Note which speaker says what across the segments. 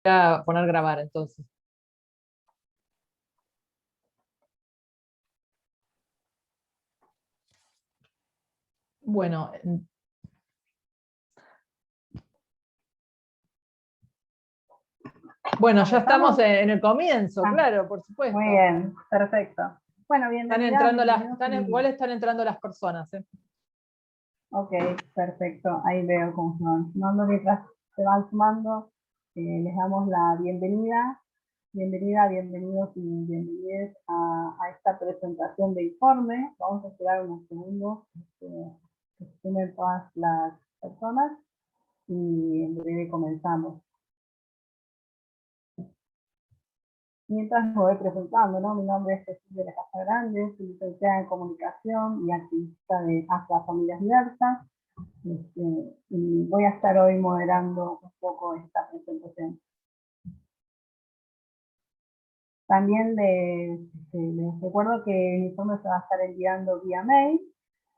Speaker 1: a poner grabar entonces. Bueno, ya estamos en el comienzo, claro, por supuesto.
Speaker 2: Muy bien, perfecto. Bueno, bienvenidas.
Speaker 1: Igual están entrando las personas.
Speaker 2: Ok, perfecto. Ahí veo cómo se van sumando. Mientras se van sumando, les damos la bienvenida. Bienvenidos y bienvenidas a esta presentación de informe. Vamos a esperar unos segundos que se sumen todas las personas y en breve comenzamos. Mientras me voy presentando, ¿no? Mi nombre es Jesús de la Casa Grande, soy licenciada en Comunicación y activista de AFA Familias Diversas. Y voy a estar hoy moderando un poco esta presentación. También les recuerdo que el informe se va a estar enviando vía mail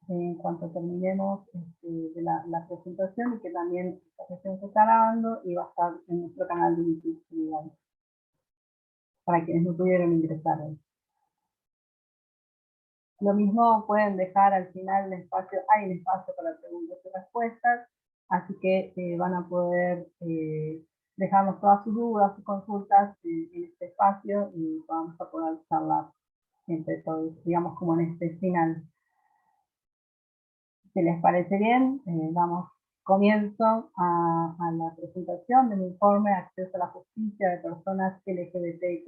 Speaker 2: en cuanto terminemos de la presentación, y que también esta sesión se está grabando y va a estar en nuestro canal de YouTube, para quienes no pudieron ingresar hoy. Lo mismo pueden dejar al final el espacio, hay un espacio para preguntas y respuestas, así que van a poder dejarnos todas sus dudas, sus consultas en este espacio, y vamos a poder charlar entre todos, digamos, como en este final. Si les parece bien, damos comienzo a la presentación del informe Acceso a la Justicia de Personas LGBTIQ+,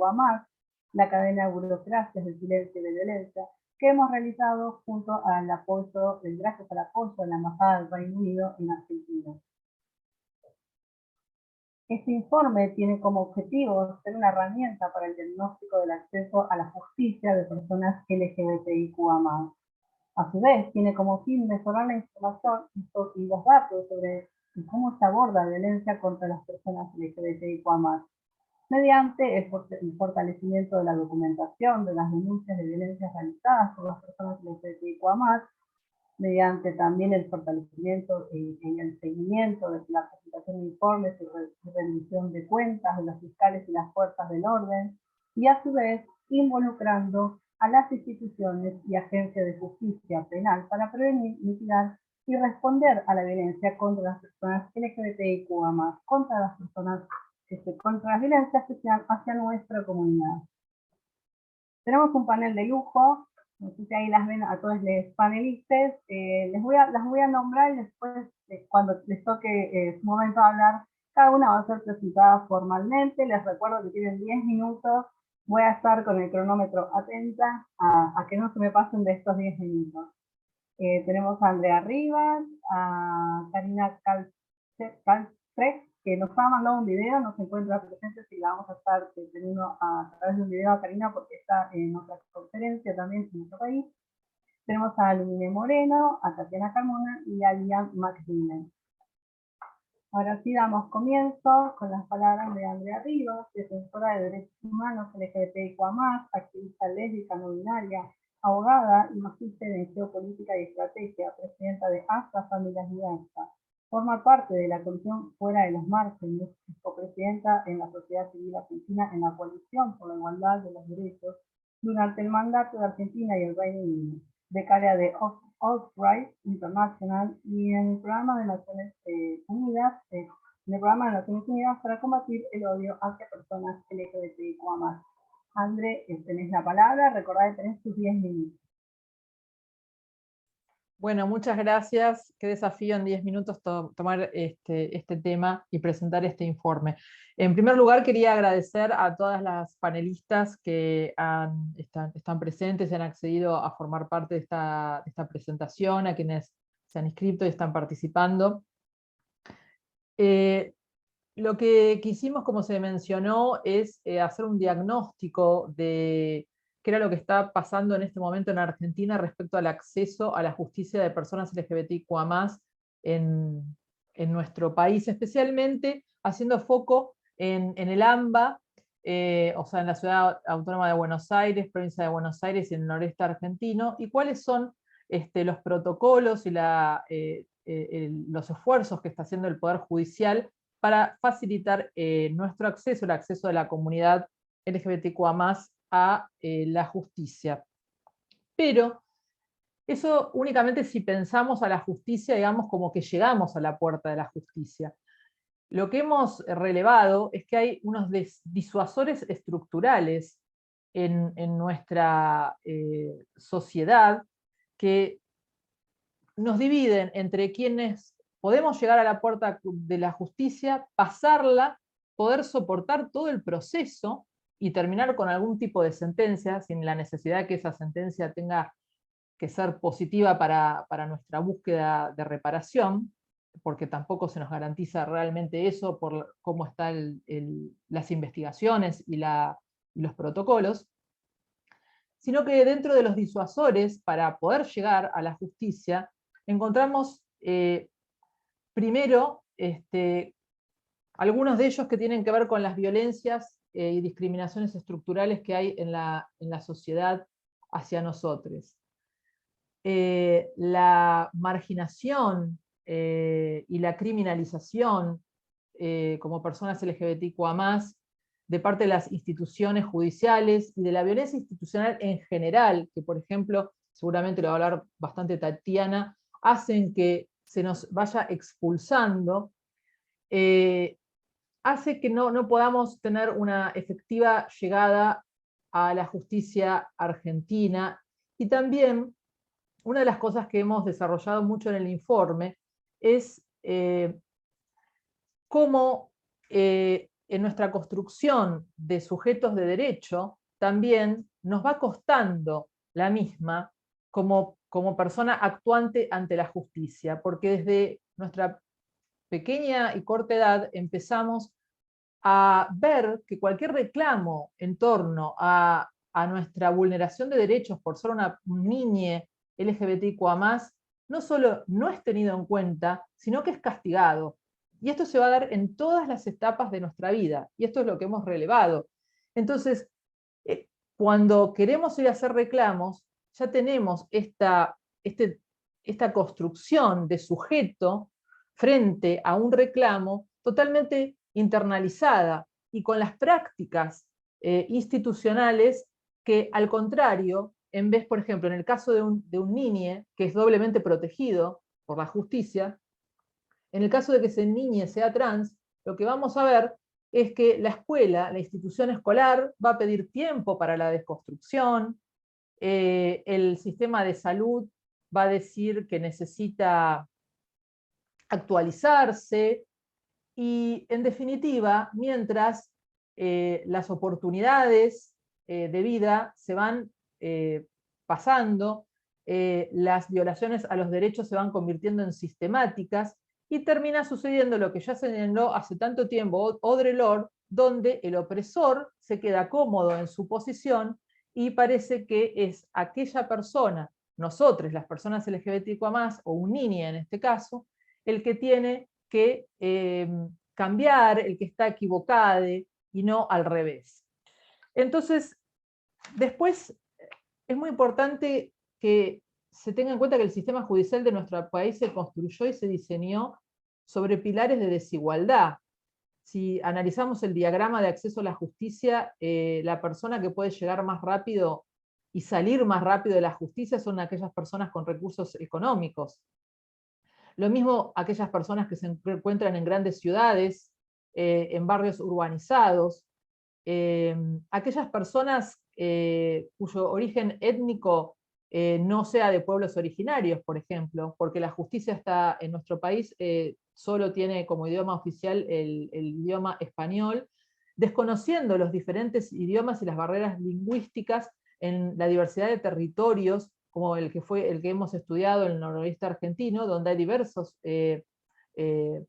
Speaker 2: la cadena de burocracias de silencio y de violencia, que hemos realizado junto al apoyo, gracias al apoyo de la Embajada del Reino Unido en Argentina. Este informe tiene como objetivo ser una herramienta para el diagnóstico del acceso a la justicia de personas LGBTIQ+. A su vez, tiene como fin mejorar la información y los datos sobre cómo se aborda la violencia contra las personas LGBTIQ+, mediante el fortalecimiento de la documentación de las denuncias de violencia realizadas por las personas LGBTIQ+, mediante también el fortalecimiento en el seguimiento de la presentación de informes y rendición de cuentas de los fiscales y las fuerzas del orden, y a su vez involucrando a las instituciones y agencias de justicia penal para prevenir, mitigar y responder a la violencia contra las personas LGBTIQ+, contra las personas, contra la violencia especial hacia nuestra comunidad. Tenemos un panel de lujo, no sé si ahí las ven a todos los panelistas, las voy a nombrar, y después, cuando les toque su momento de hablar, cada una va a ser presentada formalmente. Les recuerdo que tienen 10 minutos, voy a estar con el cronómetro atenta a que no se me pasen de estos 10 minutos. Tenemos a Andrea Rivas, a Karina Calcre, que nos ha mandado un video, no se encuentra presente, si la vamos a estar teniendo a través de un video a Karina, porque está en otra conferencia también en nuestro país. Tenemos a Lumine Moreno, a Tatiana Carmona y a Liam McDonnell. Ahora sí damos comienzo con las palabras de Andrea Rivas, defensora de derechos humanos LGBTIQ+, activista lésbica no binaria, abogada y magíster en geopolítica y estrategia, presidenta de AFA Familias Diversas. Forma parte de la coalición Fuera de los Márgenes, copresidenta en la sociedad civil argentina en la coalición por la igualdad de los derechos durante el mandato de Argentina y el Reino Unido, becaria de Alt-Right International y en el programa de Naciones Unidas, para combatir el odio hacia personas LGBTIQ+. André, tenés la palabra, recordad que tenés tus 10 minutos.
Speaker 1: Bueno, muchas gracias. Qué desafío en 10 minutos tomar este tema y presentar este informe. En primer lugar, quería agradecer a todas las panelistas que están presentes y han accedido a formar parte de esta presentación, a quienes se han inscrito y están participando. Lo que quisimos, como se mencionó, es hacer un diagnóstico de qué era lo que está pasando en este momento en Argentina respecto al acceso a la justicia de personas LGBTIQ+ en nuestro país, especialmente haciendo foco en el AMBA, o sea, en la Ciudad Autónoma de Buenos Aires, provincia de Buenos Aires y en el noreste argentino, y cuáles son los protocolos y los esfuerzos que está haciendo el Poder Judicial para facilitar nuestro acceso, el acceso de la comunidad LGBTQA+ a la justicia. Pero eso únicamente si pensamos a la justicia, digamos, como que llegamos a la puerta de la justicia. Lo que hemos relevado es que hay unos disuasores estructurales en nuestra sociedad que nos dividen entre quienes podemos llegar a la puerta de la justicia, pasarla, poder soportar todo el proceso y terminar con algún tipo de sentencia, sin la necesidad de que esa sentencia tenga que ser positiva para nuestra búsqueda de reparación, porque tampoco se nos garantiza realmente eso por cómo están las investigaciones y los protocolos, sino que dentro de los disuasores, para poder llegar a la justicia, encontramos primero algunos de ellos que tienen que ver con las violencias y discriminaciones estructurales que hay en la sociedad hacia nosotros. La marginación y la criminalización como personas LGBTQA+, de parte de las instituciones judiciales y de la violencia institucional en general, que por ejemplo, seguramente lo va a hablar bastante Tatiana, hacen que se nos vaya expulsando, hace que no podamos tener una efectiva llegada a la justicia argentina. Y también una de las cosas que hemos desarrollado mucho en el informe es cómo en nuestra construcción de sujetos de derecho también nos va costando la misma como persona actuante ante la justicia, porque desde nuestra pequeña y corta edad empezamos a ver que cualquier reclamo en torno a nuestra vulneración de derechos por ser una niña LGBTQA+, no solo no es tenido en cuenta, sino que es castigado. Y esto se va a dar en todas las etapas de nuestra vida, y esto es lo que hemos relevado. Entonces, cuando queremos ir a hacer reclamos, ya tenemos esta construcción de sujeto frente a un reclamo totalmente internalizada y con las prácticas institucionales que, al contrario, en vez, por ejemplo, en el caso de un niñe que es doblemente protegido por la justicia, en el caso de que ese niñe sea trans, lo que vamos a ver es que la escuela, la institución escolar, va a pedir tiempo para la desconstrucción, el sistema de salud va a decir que necesita actualizarse, y en definitiva, mientras las oportunidades de vida se van pasando, las violaciones a los derechos se van convirtiendo en sistemáticas, y termina sucediendo lo que ya señaló hace tanto tiempo Audre Lorde, donde el opresor se queda cómodo en su posición y parece que es aquella persona, nosotros, las personas LGBTQA+, o un niño en este caso, el que tiene que cambiar, el que está equivocado, y no al revés. Entonces, después es muy importante que se tenga en cuenta que el sistema judicial de nuestro país se construyó y se diseñó sobre pilares de desigualdad. Si analizamos el diagrama de acceso a la justicia, la persona que puede llegar más rápido y salir más rápido de la justicia son aquellas personas con recursos económicos. Lo mismo aquellas personas que se encuentran en grandes ciudades, en barrios urbanizados, aquellas personas cuyo origen étnico no sea de pueblos originarios, por ejemplo, porque la justicia está en nuestro país, solo tiene como idioma oficial el idioma español, desconociendo los diferentes idiomas y las barreras lingüísticas en la diversidad de territorios, como el que hemos estudiado en el noroeste argentino, donde hay diversos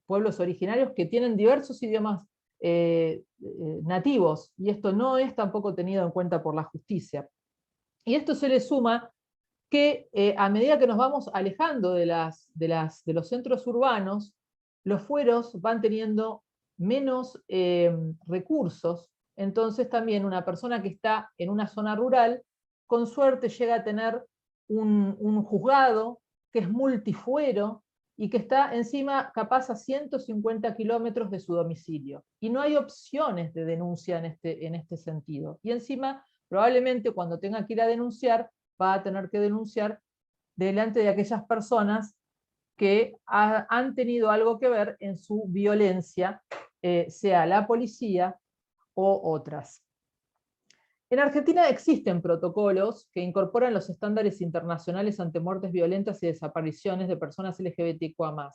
Speaker 1: pueblos originarios que tienen diversos idiomas nativos, y esto no es tampoco tenido en cuenta por la justicia. Y esto se le suma que a medida que nos vamos alejando de los centros urbanos, los fueros van teniendo menos recursos, entonces también una persona que está en una zona rural, con suerte llega a tener un juzgado que es multifuero, y que está encima capaz a 150 kilómetros de su domicilio. Y no hay opciones de denuncia en este sentido. Y encima, probablemente cuando tenga que ir a denunciar, va a tener que denunciar delante de aquellas personas que han tenido algo que ver en su violencia, sea la policía o otras. En Argentina existen protocolos que incorporan los estándares internacionales ante muertes violentas y desapariciones de personas LGBTQA+,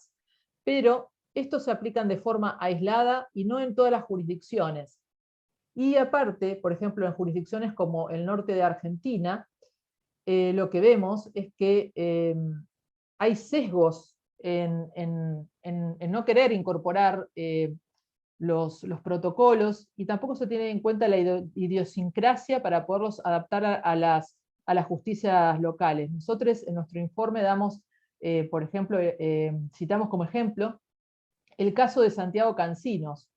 Speaker 1: pero estos se aplican de forma aislada y no en todas las jurisdicciones. Y aparte, por ejemplo, en jurisdicciones como el norte de Argentina, lo que vemos es que hay sesgos en no querer incorporar los protocolos, y tampoco se tiene en cuenta la idiosincrasia para poderlos adaptar a las justicias locales. Nosotros en nuestro informe damos, por ejemplo, citamos como ejemplo el caso de Santiago Cancinos,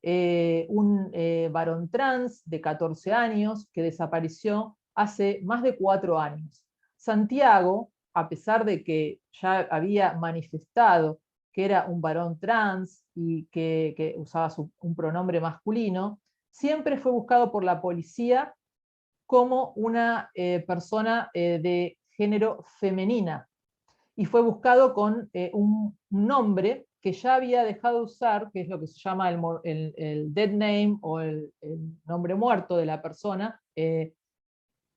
Speaker 1: un varón trans de 14 años que desapareció hace más de 4 años. Santiago, a pesar de que ya había manifestado que era un varón trans y que usaba un pronombre masculino, siempre fue buscado por la policía como una persona de género femenina, y fue buscado con un nombre que ya había dejado de usar, que es lo que se llama el dead name, o el nombre muerto de la persona,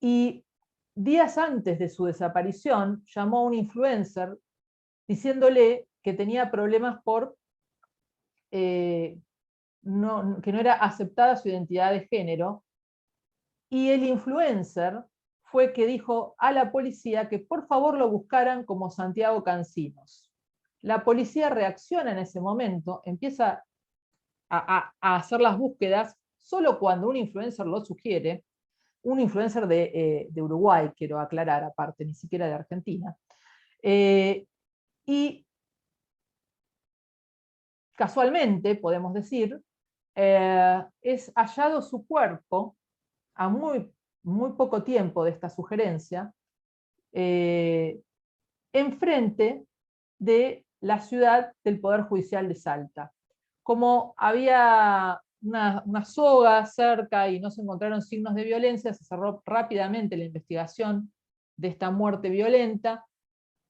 Speaker 1: y días antes de su desaparición llamó a un influencer diciéndole que tenía problemas que no era aceptada su identidad de género, y el influencer fue que dijo a la policía que por favor lo buscaran como Santiago Cancinos. La policía reacciona en ese momento, empieza a hacer las búsquedas solo cuando un influencer lo sugiere, un influencer de Uruguay, quiero aclarar aparte, ni siquiera de Argentina. Y casualmente, podemos decir, es hallado su cuerpo a muy poco tiempo de esta sugerencia, enfrente de la ciudad del Poder Judicial de Salta. Como había una soga cerca y no se encontraron signos de violencia, se cerró rápidamente la investigación de esta muerte violenta,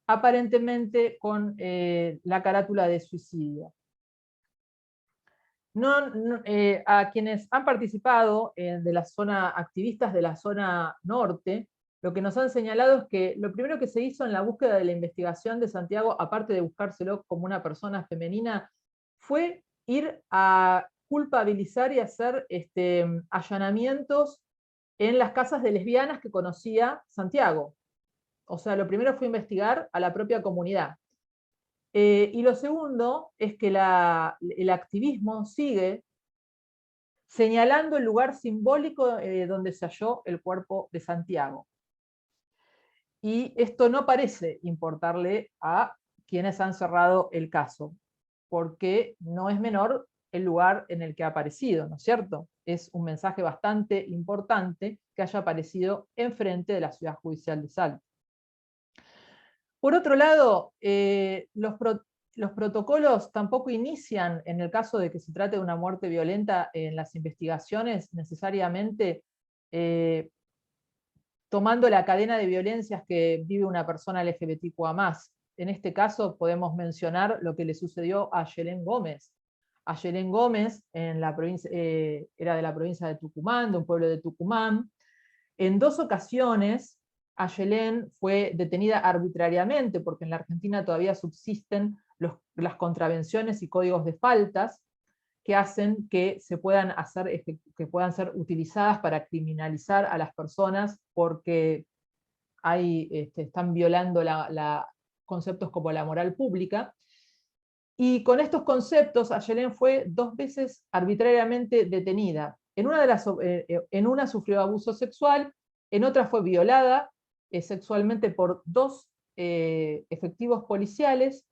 Speaker 1: aparentemente con la carátula de suicidio. A quienes han participado de la zona, activistas de la zona norte, lo que nos han señalado es que lo primero que se hizo en la búsqueda de la investigación de Santiago, aparte de buscárselo como una persona femenina, fue ir a culpabilizar y hacer allanamientos en las casas de lesbianas que conocía Santiago. O sea, lo primero fue investigar a la propia comunidad. Y lo segundo es que el activismo sigue señalando el lugar simbólico donde se halló el cuerpo de Santiago. Y esto no parece importarle a quienes han cerrado el caso, porque no es menor el lugar en el que ha aparecido, ¿no es cierto? Es un mensaje bastante importante que haya aparecido enfrente de la Ciudad Judicial de Salta. Por otro lado, los protocolos tampoco inician, en el caso de que se trate de una muerte violenta, en las investigaciones necesariamente tomando la cadena de violencias que vive una persona LGBTQA+. En este caso podemos mencionar lo que le sucedió a Yelén Gómez. A Yelén Gómez en la provincia, era de la provincia de Tucumán, de un pueblo de Tucumán. En 2 ocasiones Ayelén fue detenida arbitrariamente, porque en la Argentina todavía subsisten las contravenciones y códigos de faltas que hacen que puedan ser utilizadas para criminalizar a las personas porque están violando conceptos como la moral pública. Y con estos conceptos, Ayelén fue 2 veces arbitrariamente detenida. En una sufrió abuso sexual, en otra fue violada sexualmente por 2 efectivos policiales,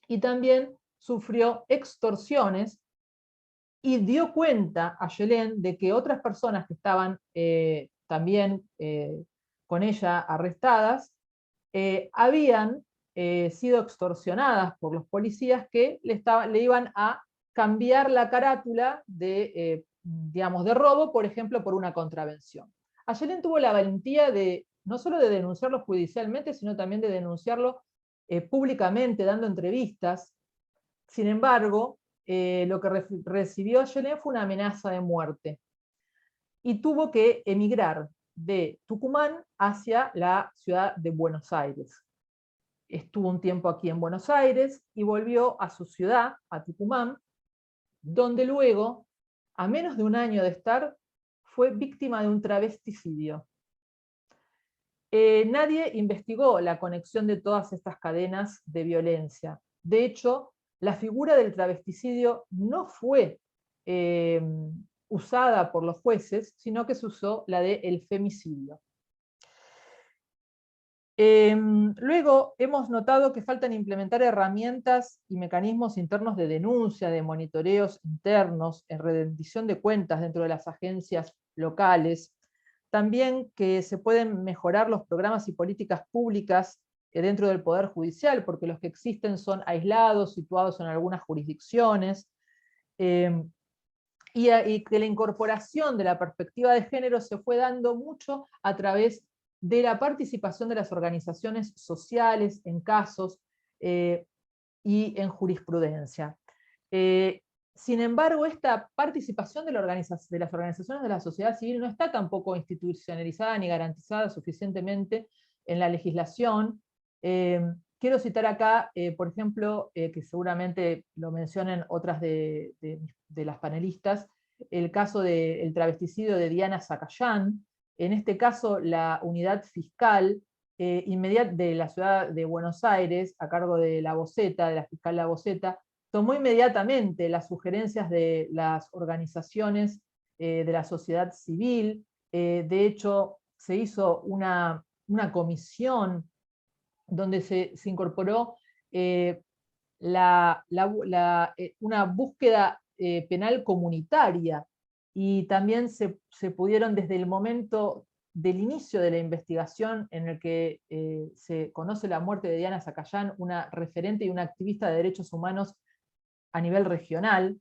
Speaker 1: y también sufrió extorsiones, y dio cuenta a Ayelén de que otras personas que estaban también con ella arrestadas habían sido extorsionadas por los policías que le iban a cambiar la carátula de, digamos, de robo, por ejemplo, por una contravención. Ayelen tuvo la valentía de no solo de denunciarlo judicialmente, sino también de denunciarlo públicamente, dando entrevistas. Sin embargo, lo que recibió Ayelen fue una amenaza de muerte y tuvo que emigrar de Tucumán hacia la ciudad de Buenos Aires. Estuvo un tiempo aquí en Buenos Aires y volvió a su ciudad, a Tucumán, donde luego, a menos de un año de estar, fue víctima de un travesticidio. Nadie investigó la conexión de todas estas cadenas de violencia. De hecho, la figura del travesticidio no fue usada por los jueces, sino que se usó la del femicidio. Luego hemos notado que faltan implementar herramientas y mecanismos internos de denuncia, de monitoreos internos, en rendición de cuentas dentro de las agencias locales. También que se pueden mejorar los programas y políticas públicas dentro del Poder Judicial, porque los que existen son aislados, situados en algunas jurisdicciones, y que la incorporación de la perspectiva de género se fue dando mucho a través de la participación de las organizaciones sociales en casos y en jurisprudencia. Sin embargo, esta participación de las organizaciones de la sociedad civil no está tampoco institucionalizada ni garantizada suficientemente en la legislación. Quiero citar acá, por ejemplo, que seguramente lo mencionen otras de las panelistas, el caso del travesticidio de Diana Zacayán. En este caso, la unidad fiscal inmediata de la ciudad de Buenos Aires, a cargo de la Boceta, de la fiscal La Boceta, tomó inmediatamente las sugerencias de las organizaciones de la sociedad civil. De hecho, se hizo una comisión donde se incorporó una búsqueda penal comunitaria, y también se pudieron, desde el momento del inicio de la investigación en el que se conoce la muerte de Diana Zacayán, una referente y una activista de derechos humanos a nivel regional,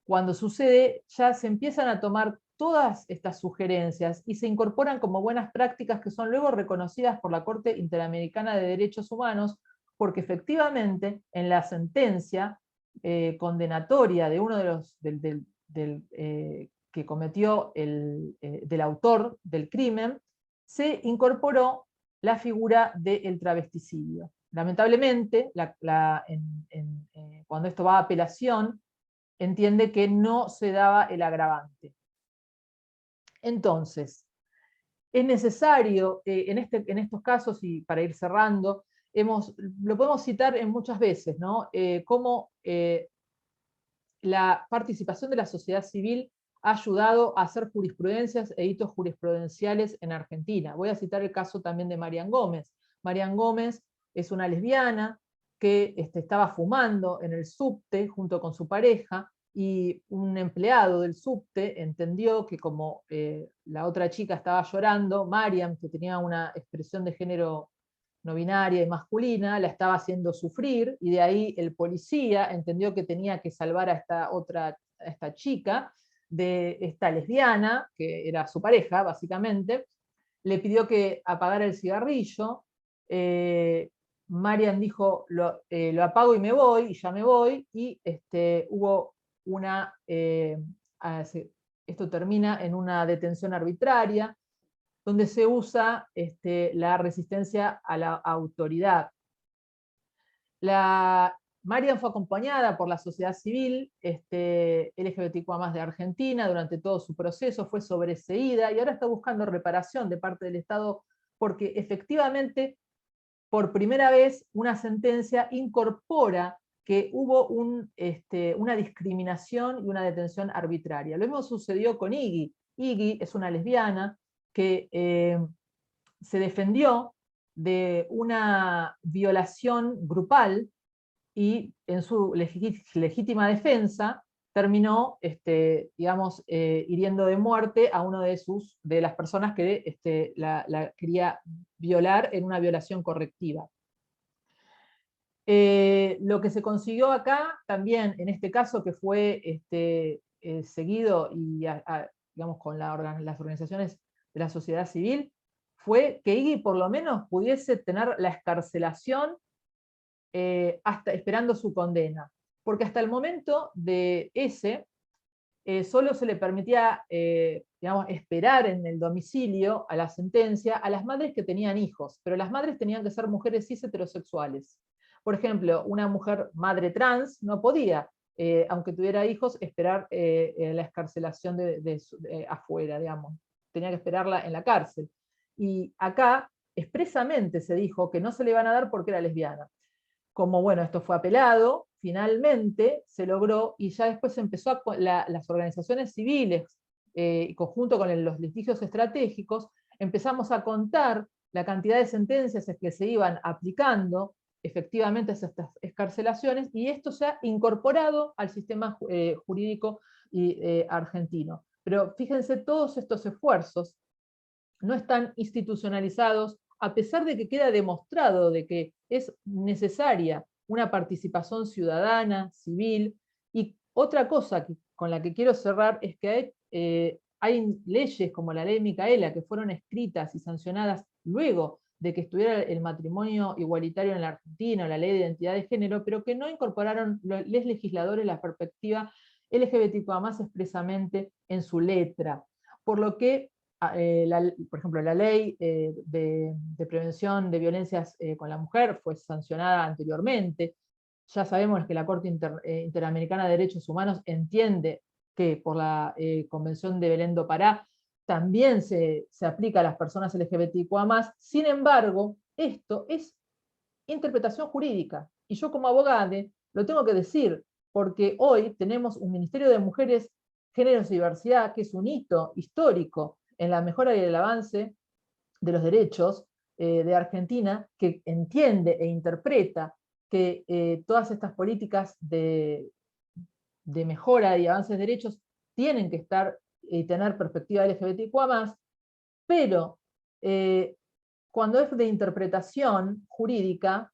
Speaker 1: cuando sucede ya se empiezan a tomar todas estas sugerencias y se incorporan como buenas prácticas que son luego reconocidas por la Corte Interamericana de Derechos Humanos, porque efectivamente en la sentencia condenatoria de uno de los que cometió del autor del crimen, se incorporó la figura del travesticidio. Lamentablemente, cuando esto va a apelación, entiende que no se daba el agravante. Entonces, es necesario, en estos casos, y para ir cerrando, lo podemos citar en muchas veces, ¿no? Cómo la participación de la sociedad civil ha ayudado a hacer jurisprudencias e hitos jurisprudenciales en Argentina. Voy a citar el caso también de Marian Gómez. Marian Gómez es una lesbiana que estaba fumando en el subte junto con su pareja, y un empleado del subte entendió que como la otra chica estaba llorando, Mariam, que tenía una expresión de género no binaria y masculina, la estaba haciendo sufrir, y de ahí el policía entendió que tenía que salvar a esta chica de esta lesbiana, que era su pareja, básicamente. Le pidió que apagara el cigarrillo. Marian dijo, lo apago y me voy, y ya me voy, y hubo una... esto termina en una detención arbitraria, donde se usa la resistencia a la autoridad. Marian fue acompañada por la sociedad civil LGBTQA+ de Argentina durante todo su proceso, fue sobreseída y ahora está buscando reparación de parte del Estado, porque efectivamente por primera vez una sentencia incorpora que hubo una discriminación y una detención arbitraria. Lo mismo sucedió con Iggy. Iggy es una lesbiana que se defendió de una violación grupal, y en su legítima defensa terminó, digamos, hiriendo de muerte a uno de las personas que la quería violar en una violación correctiva. Lo que se consiguió acá, también en este caso que fue seguido y digamos, con las organizaciones de la sociedad civil, fue que Iggy por lo menos pudiese tener la excarcelación hasta esperando su condena. Porque hasta el momento de solo se le permitía digamos, esperar en el domicilio a la sentencia a las madres que tenían hijos, pero las madres tenían que ser mujeres cis heterosexuales. Por ejemplo, una mujer madre trans no podía, aunque tuviera hijos, esperar la excarcelación afuera, digamos. Tenía que esperarla en la cárcel. Y acá expresamente se dijo que no se le iban a dar porque era lesbiana. Como bueno, esto fue apelado, finalmente se logró, y ya después empezó las organizaciones civiles, conjunto con los litigios estratégicos, empezamos a contar la cantidad de sentencias que se iban aplicando efectivamente estas excarcelaciones, y esto se ha incorporado al sistema jurídico argentino. Pero fíjense, todos estos esfuerzos no están institucionalizados, a pesar de que queda demostrado de que es necesaria una participación ciudadana, civil. Y otra cosa con la que quiero cerrar es que hay leyes como la ley Micaela que fueron escritas y sancionadas luego de que estuviera el matrimonio igualitario en la Argentina, la ley de identidad de género, pero que no incorporaron los legisladores la perspectiva LGBTQA+ expresamente en su letra. Por lo que por ejemplo, la ley de prevención de violencias con la mujer fue sancionada anteriormente. Ya sabemos que la Corte Interamericana de Derechos Humanos entiende que por la Convención de Belén do Pará también se aplica a las personas LGBTQA+. Sin embargo, esto es interpretación jurídica. Y yo como abogada lo tengo que decir, porque hoy tenemos un Ministerio de Mujeres, Géneros y Diversidad, que es un hito histórico en la mejora y el avance de los derechos de Argentina, que entiende e interpreta que todas estas políticas de mejora y avances de derechos tienen que estar y tener perspectiva LGBTQA+, pero cuando es de interpretación jurídica,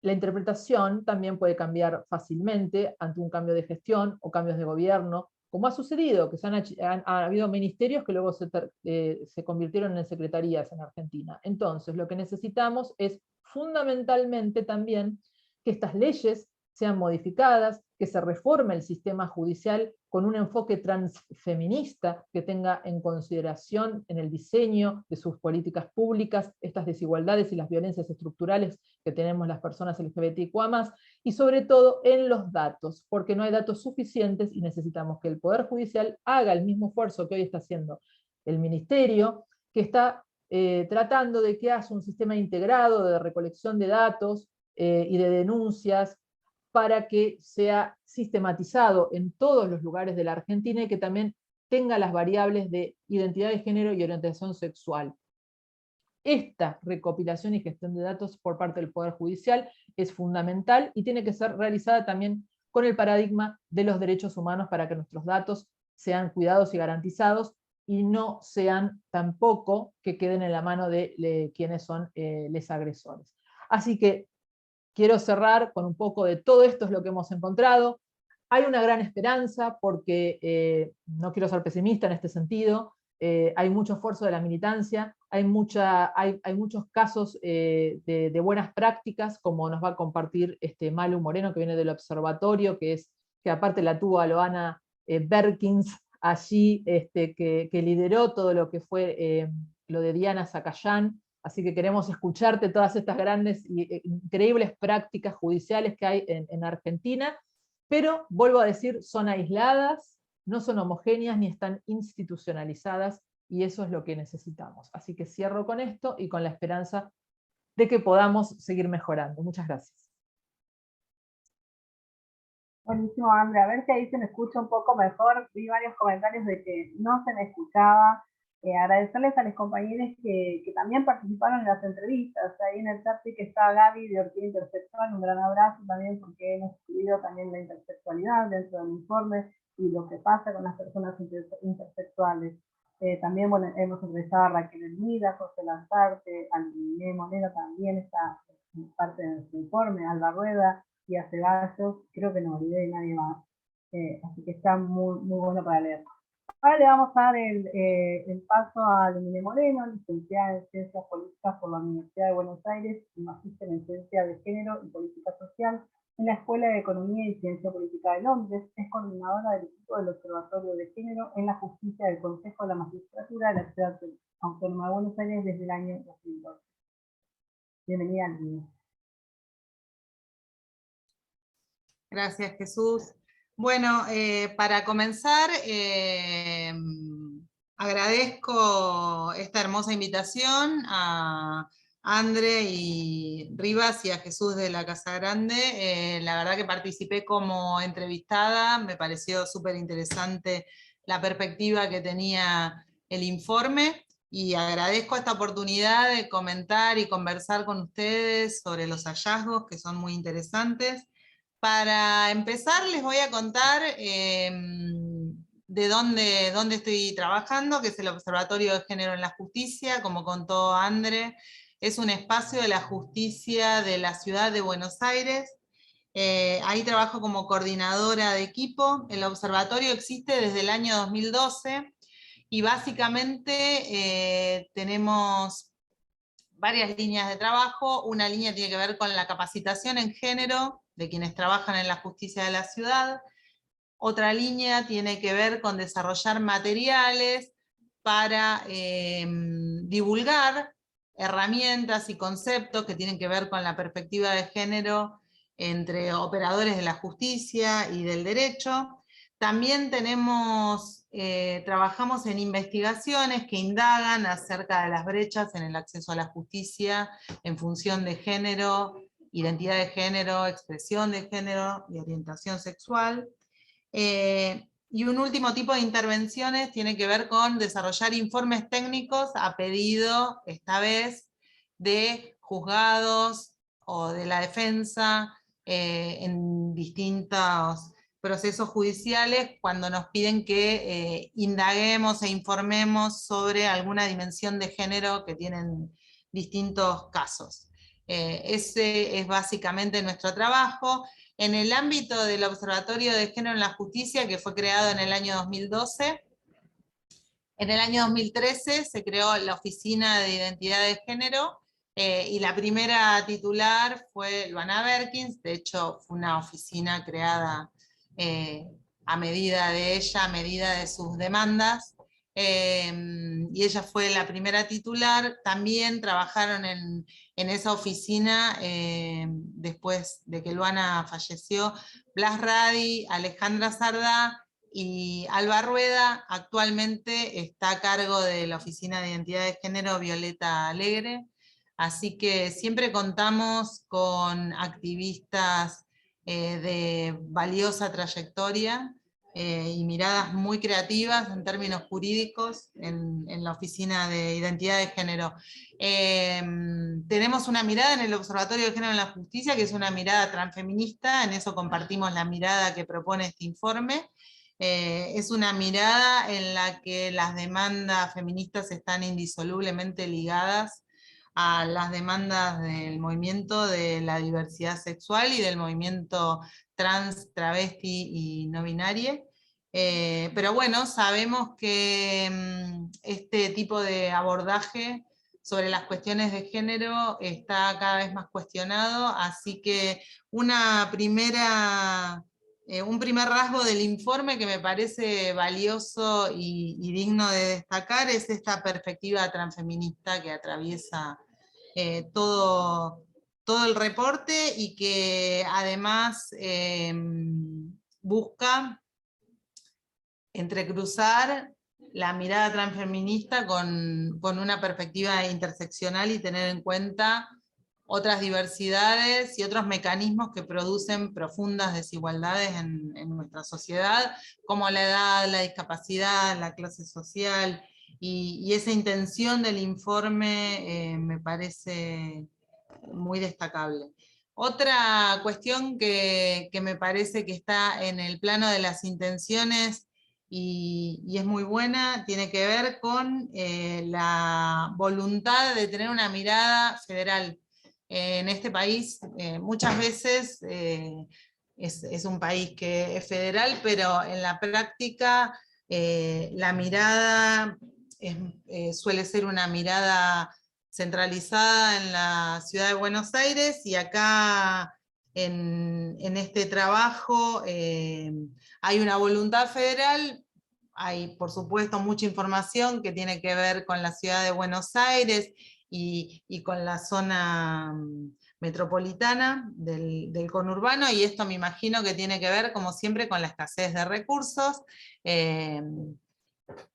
Speaker 1: la interpretación también puede cambiar fácilmente ante un cambio de gestión o cambios de gobierno, como ha sucedido, que ha habido ministerios que luego se convirtieron en secretarías en Argentina. Entonces, lo que necesitamos es fundamentalmente también que estas leyes sean modificadas, que se reforme el sistema judicial con un enfoque transfeminista que tenga en consideración en el diseño de sus políticas públicas estas desigualdades y las violencias estructurales que tenemos las personas LGBTQA+, y sobre todo en los datos, porque no hay datos suficientes y necesitamos que el Poder Judicial haga el mismo esfuerzo que hoy está haciendo el Ministerio, que está tratando de que haya un sistema integrado de recolección de datos y de denuncias para que sea sistematizado en todos los lugares de la Argentina y que también tenga las variables de identidad de género y orientación sexual. Esta recopilación y gestión de datos por parte del Poder Judicial es fundamental y tiene que ser realizada también con el paradigma de los derechos humanos para que nuestros datos sean cuidados y garantizados y no sean tampoco que queden en la mano de quienes son los agresores. Así que quiero cerrar con un poco de todo esto es lo que hemos encontrado. Hay una gran esperanza porque no quiero ser pesimista en este sentido, hay mucho esfuerzo de la militancia, hay muchos casos de buenas prácticas, como nos va a compartir Malu Moreno, que viene del observatorio, que aparte la tuvo a Loana Berkins allí, que lideró todo lo que fue lo de Diana Zacayán. Así que queremos escucharte todas estas grandes e increíbles prácticas judiciales que hay en Argentina, pero vuelvo a decir, son aisladas, no son homogéneas ni están institucionalizadas, y eso es lo que necesitamos. Así que cierro con esto y con la esperanza de que podamos seguir mejorando. Muchas gracias.
Speaker 2: Buenísimo, Andrea. A ver si ahí se me escucha un poco mejor. Vi varios comentarios de que no se me escuchaba. Agradecerles a los compañeros que también participaron en las entrevistas. Ahí en el chat sí que está Gaby de Orquídea Intersexual. Un gran abrazo también porque hemos estudiado también la intersexualidad dentro del informe. y lo que pasa con las personas intersexuales. También, bueno, hemos entrevistado a Raquel Elmira, José Lanzarte, a Liné Moreno también está en parte de nuestro informe, Alba Rueda y a Ceballos, creo que no olvidé de nadie más. Así que está muy, muy bueno para leer. Ahora le vamos a dar el paso a Liné Moreno, licenciada en Ciencias Políticas por la Universidad de Buenos Aires y magíster en Ciencia de Género y Política Social en la Escuela de Economía y Ciencia Política de Londres. Es coordinadora del equipo del Observatorio de Género en la Justicia del Consejo de la Magistratura de la Ciudad Autónoma de Buenos Aires desde el año 2012. Bienvenida, Liné.
Speaker 3: Gracias, Jesús. Bueno, para comenzar, agradezco esta hermosa invitación a André y Rivas y a Jesús de la Casa Grande. La verdad que participé como entrevistada, me pareció súper interesante la perspectiva que tenía el informe y agradezco esta oportunidad de comentar y conversar con ustedes sobre los hallazgos que son muy interesantes. Para empezar, les voy a contar de dónde estoy trabajando, que es el Observatorio de Género en la Justicia. Como contó André, es un espacio de la justicia de la ciudad de Buenos Aires. Ahí trabajo como coordinadora de equipo. El observatorio existe desde el año 2012 y básicamente tenemos varias líneas de trabajo. Una línea tiene que ver con la capacitación en género de quienes trabajan en la justicia de la ciudad. Otra línea tiene que ver con desarrollar materiales para divulgar herramientas y conceptos que tienen que ver con la perspectiva de género entre operadores de la justicia y del derecho. También trabajamos en investigaciones que indagan acerca de las brechas en el acceso a la justicia en función de género, identidad de género, expresión de género y orientación sexual. Y un último tipo de intervenciones tiene que ver con desarrollar informes técnicos a pedido, esta vez, de juzgados o de la defensa en distintos procesos judiciales cuando nos piden que indaguemos e informemos sobre alguna dimensión de género que tienen distintos casos. Ese es básicamente nuestro trabajo. En el ámbito del Observatorio de Género en la Justicia, que fue creado en el año 2012, en el año 2013 se creó la Oficina de Identidad de Género, y la primera titular fue Luana Berkins. De hecho fue una oficina creada a medida de ella, a medida de sus demandas, y ella fue la primera titular. También trabajaron en esa oficina, después de que Luana falleció, Blas Radi, Alejandra Sardá y Alba Rueda. Actualmente está a cargo de la Oficina de Identidad de Género Violeta Alegre. Así que siempre contamos con activistas de valiosa trayectoria y miradas muy creativas en términos jurídicos en la Oficina de Identidad de Género. Tenemos una mirada en el Observatorio de Género en la Justicia, que es una mirada transfeminista. En eso compartimos la mirada que propone este informe. Es una mirada en la que las demandas feministas están indisolublemente ligadas a las demandas del movimiento de la diversidad sexual y del movimiento trans, travesti y no binario. Pero bueno, sabemos que este tipo de abordaje sobre las cuestiones de género está cada vez más cuestionado, así que un primer rasgo del informe que me parece valioso y digno de destacar es esta perspectiva transfeminista que atraviesa todo el reporte y que además busca entrecruzar la mirada transfeminista con una perspectiva interseccional y tener en cuenta otras diversidades y otros mecanismos que producen profundas desigualdades en nuestra sociedad, como la edad, la discapacidad, la clase social, y esa intención del informe me parece muy destacable. Otra cuestión que me parece que está en el plano de las intenciones y es muy buena, tiene que ver con la voluntad de tener una mirada federal. En este país muchas veces es un país que es federal, pero en la práctica la mirada suele ser una mirada centralizada en la ciudad de Buenos Aires, y acá en este trabajo hay una voluntad federal, hay por supuesto mucha información que tiene que ver con la ciudad de Buenos Aires y con la zona metropolitana del conurbano, y esto me imagino que tiene que ver, como siempre, con la escasez de recursos,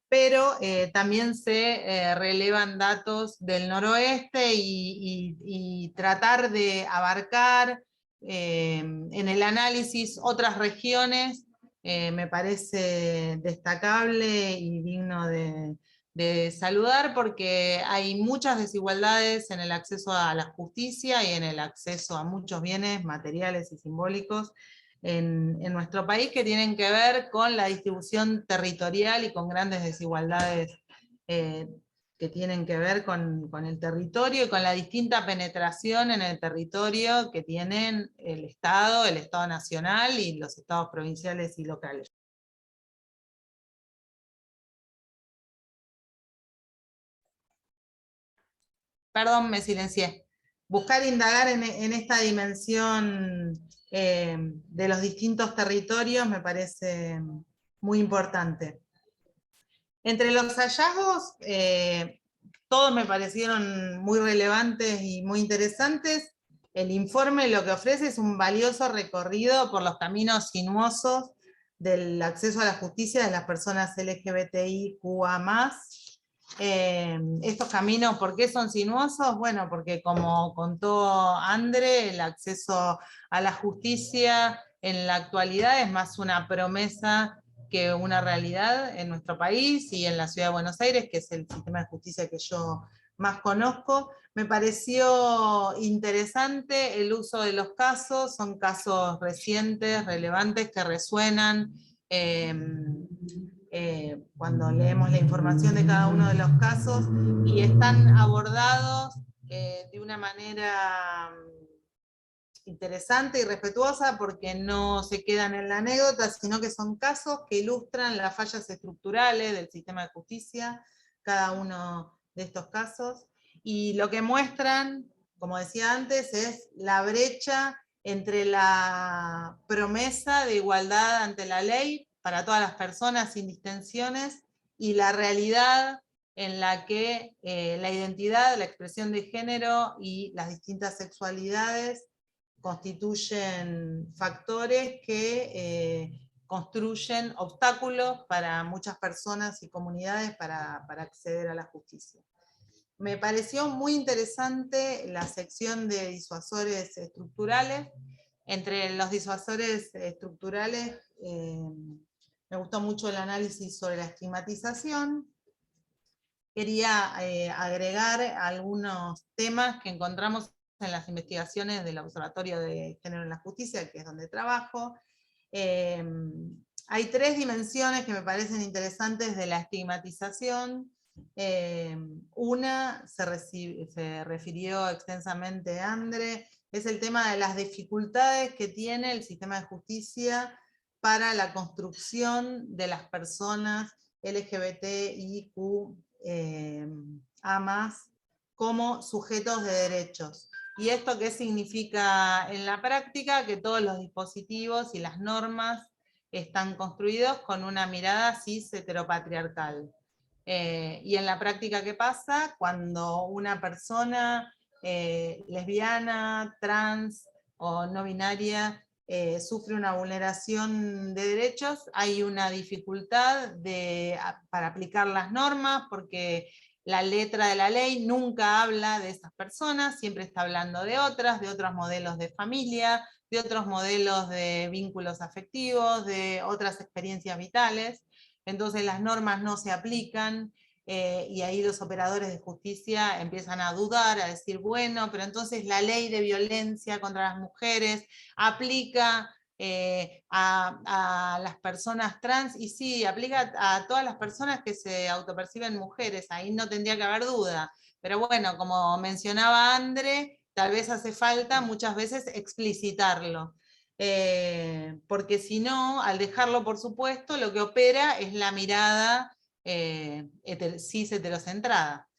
Speaker 3: pero también se relevan datos del noroeste y tratar de abarcar en el análisis otras regiones me parece destacable y digno de saludar, porque hay muchas desigualdades en el acceso a la justicia y en el acceso a muchos bienes materiales y simbólicos en nuestro país, que tienen que ver con la distribución territorial y con grandes desigualdades que tienen que ver con el territorio y con la distinta penetración en el territorio que tienen el Estado nacional y los estados provinciales y locales. Perdón, me silencié. Buscar indagar en esta dimensión de los distintos territorios me parece muy importante. Entre los hallazgos, todos me parecieron muy relevantes y muy interesantes. El informe lo que ofrece es un valioso recorrido por los caminos sinuosos del acceso a la justicia de las personas LGBTIQA+. Estos caminos, ¿por qué son sinuosos? Bueno, porque como contó André, el acceso a la justicia en la actualidad es más una promesa que una realidad en nuestro país y en la ciudad de Buenos Aires, que es el sistema de justicia que yo más conozco. Me pareció interesante el uso de los casos, son casos recientes, relevantes, que resuenan cuando leemos la información de cada uno de los casos, y están abordados de una manera interesante y respetuosa, porque no se quedan en la anécdota, sino que son casos que ilustran las fallas estructurales del sistema de justicia, cada uno de estos casos, y lo que muestran, como decía antes, es la brecha entre la promesa de igualdad ante la ley para todas las personas sin distinciones y la realidad en la que la identidad, la expresión de género y las distintas sexualidades constituyen factores que construyen obstáculos para muchas personas y comunidades para acceder a la justicia. Me pareció muy interesante la sección de disuasores estructurales. Entre los disuasores estructurales me gustó mucho el análisis sobre la estigmatización. Quería agregar algunos temas que encontramos en las investigaciones del Observatorio de Género en la Justicia, que es donde trabajo. Hay tres dimensiones que me parecen interesantes de la estigmatización. Una se refirió extensamente a André, es el tema de las dificultades que tiene el sistema de justicia para la construcción de las personas LGBTIQ A+, como sujetos de derechos. ¿Y esto qué significa en la práctica? Que todos los dispositivos y las normas están construidos con una mirada cis heteropatriarcal. Y en la práctica, ¿qué pasa? Cuando una persona lesbiana, trans o no binaria sufre una vulneración de derechos, hay una dificultad para aplicar las normas, porque la letra de la ley nunca habla de esas personas, siempre está hablando de otros modelos de familia, de otros modelos de vínculos afectivos, de otras experiencias vitales. Entonces las normas no se aplican, y ahí los operadores de justicia empiezan a dudar, a decir, bueno, pero entonces la ley de violencia contra las mujeres aplica a las personas trans, y sí, aplica a todas las personas que se autoperciben mujeres, ahí no tendría que haber duda. Pero bueno, como mencionaba Andre, tal vez hace falta muchas veces explicitarlo. Porque si no, al dejarlo por supuesto, lo que opera es la mirada cis heterocentrada.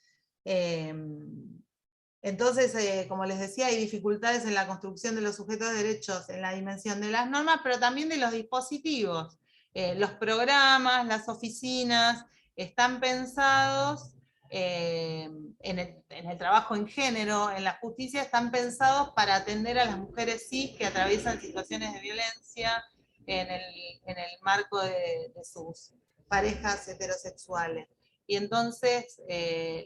Speaker 3: Entonces, como les decía, hay dificultades en la construcción de los sujetos de derechos en la dimensión de las normas, pero también de los dispositivos. Los programas, las oficinas, están pensados en el trabajo en género, en la justicia, están pensados para atender a las mujeres cis que atraviesan situaciones de violencia en el marco de sus parejas heterosexuales. Y entonces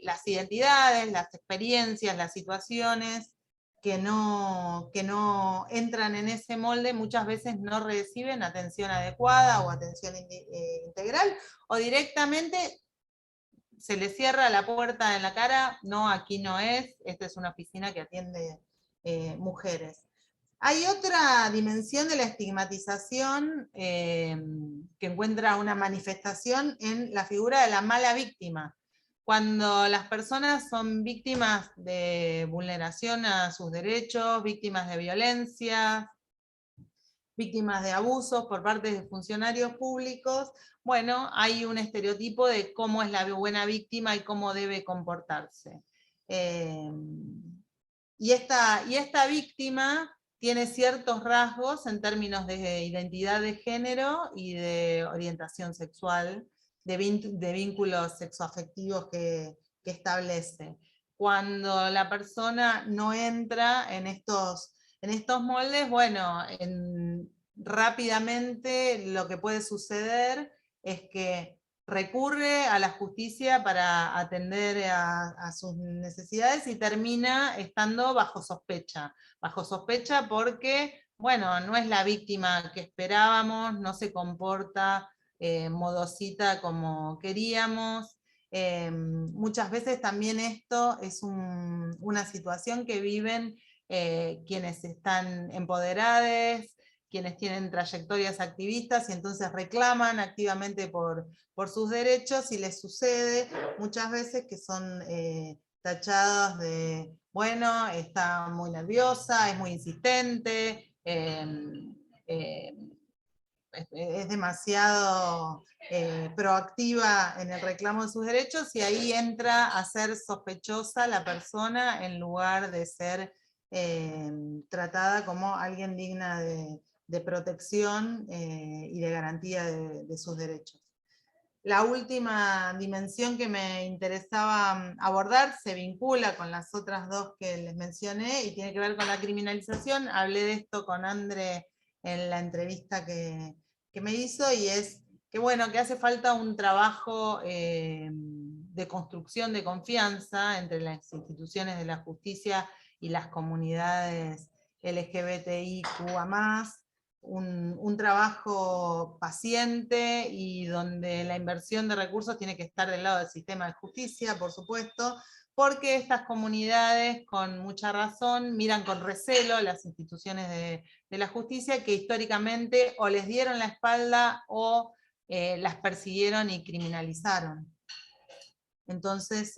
Speaker 3: las identidades, las experiencias, las situaciones que no entran en ese molde muchas veces no reciben atención adecuada o atención integral, o directamente se les cierra la puerta en la cara, no, aquí no es, esta es una oficina que atiende mujeres. Hay otra dimensión de la estigmatización que encuentra una manifestación en la figura de la mala víctima. Cuando las personas son víctimas de vulneración a sus derechos, víctimas de violencia, víctimas de abusos por parte de funcionarios públicos, bueno, hay un estereotipo de cómo es la buena víctima y cómo debe comportarse. Y esta víctima tiene ciertos rasgos en términos de identidad de género y de orientación sexual, de vínculos sexoafectivos que establece. Cuando la persona no entra en estos moldes, bueno, rápidamente lo que puede suceder es que recurre a la justicia para atender a sus necesidades y termina estando bajo sospecha porque, bueno, no es la víctima que esperábamos, no se comporta modosita como queríamos. Muchas veces también esto es una situación que viven quienes están empoderadas, quienes tienen trayectorias activistas y entonces reclaman activamente por sus derechos, y les sucede muchas veces que son tachados de, bueno, está muy nerviosa, es muy insistente, es demasiado proactiva en el reclamo de sus derechos, y ahí entra a ser sospechosa la persona en lugar de ser tratada como alguien digna de protección y de garantía de sus derechos. La última dimensión que me interesaba abordar se vincula con las otras dos que les mencioné y tiene que ver con la criminalización. Hablé de esto con Andre en la entrevista que me hizo, y es que, bueno, que hace falta un trabajo de construcción de confianza entre las instituciones de la justicia y las comunidades LGBTIQA+, un trabajo paciente y donde la inversión de recursos tiene que estar del lado del sistema de justicia, por supuesto, porque estas comunidades, con mucha razón, miran con recelo las instituciones de la justicia, que históricamente o les dieron la espalda o las persiguieron y criminalizaron. Entonces,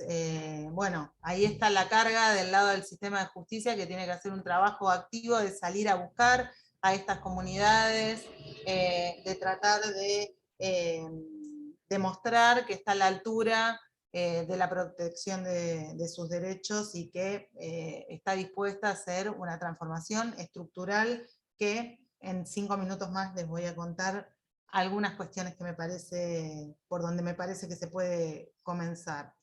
Speaker 3: bueno, ahí está la carga del lado del sistema de justicia, que tiene que hacer un trabajo activo de salir a buscar a estas comunidades, de tratar de demostrar que está a la altura de la protección de sus derechos, y que está dispuesta a hacer una transformación estructural que en 5 minutos más les voy a contar algunas cuestiones que por donde me parece que se puede comenzar.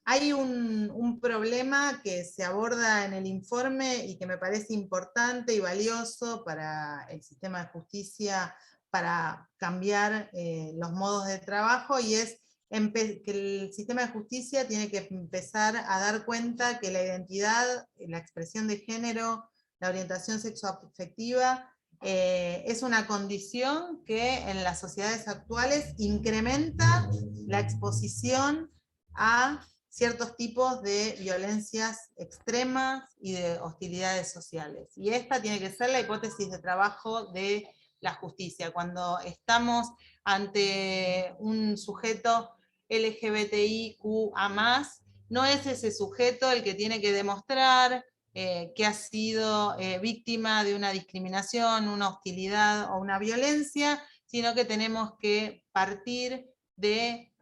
Speaker 3: Hay un problema que se aborda en el informe y que me parece importante y valioso para el sistema de justicia, para cambiar los modos de trabajo, y es que el sistema de justicia tiene que empezar a dar cuenta que la identidad, la expresión de género, la orientación sexoafectiva es una condición que en las sociedades actuales incrementa la exposición a ciertos tipos de violencias extremas y de hostilidades sociales. Y esta tiene que ser la hipótesis de trabajo de la justicia. Cuando estamos ante un sujeto LGBTIQA+, no es ese sujeto el que tiene que demostrar que ha sido víctima de una discriminación, una hostilidad o una violencia, sino que tenemos que partir de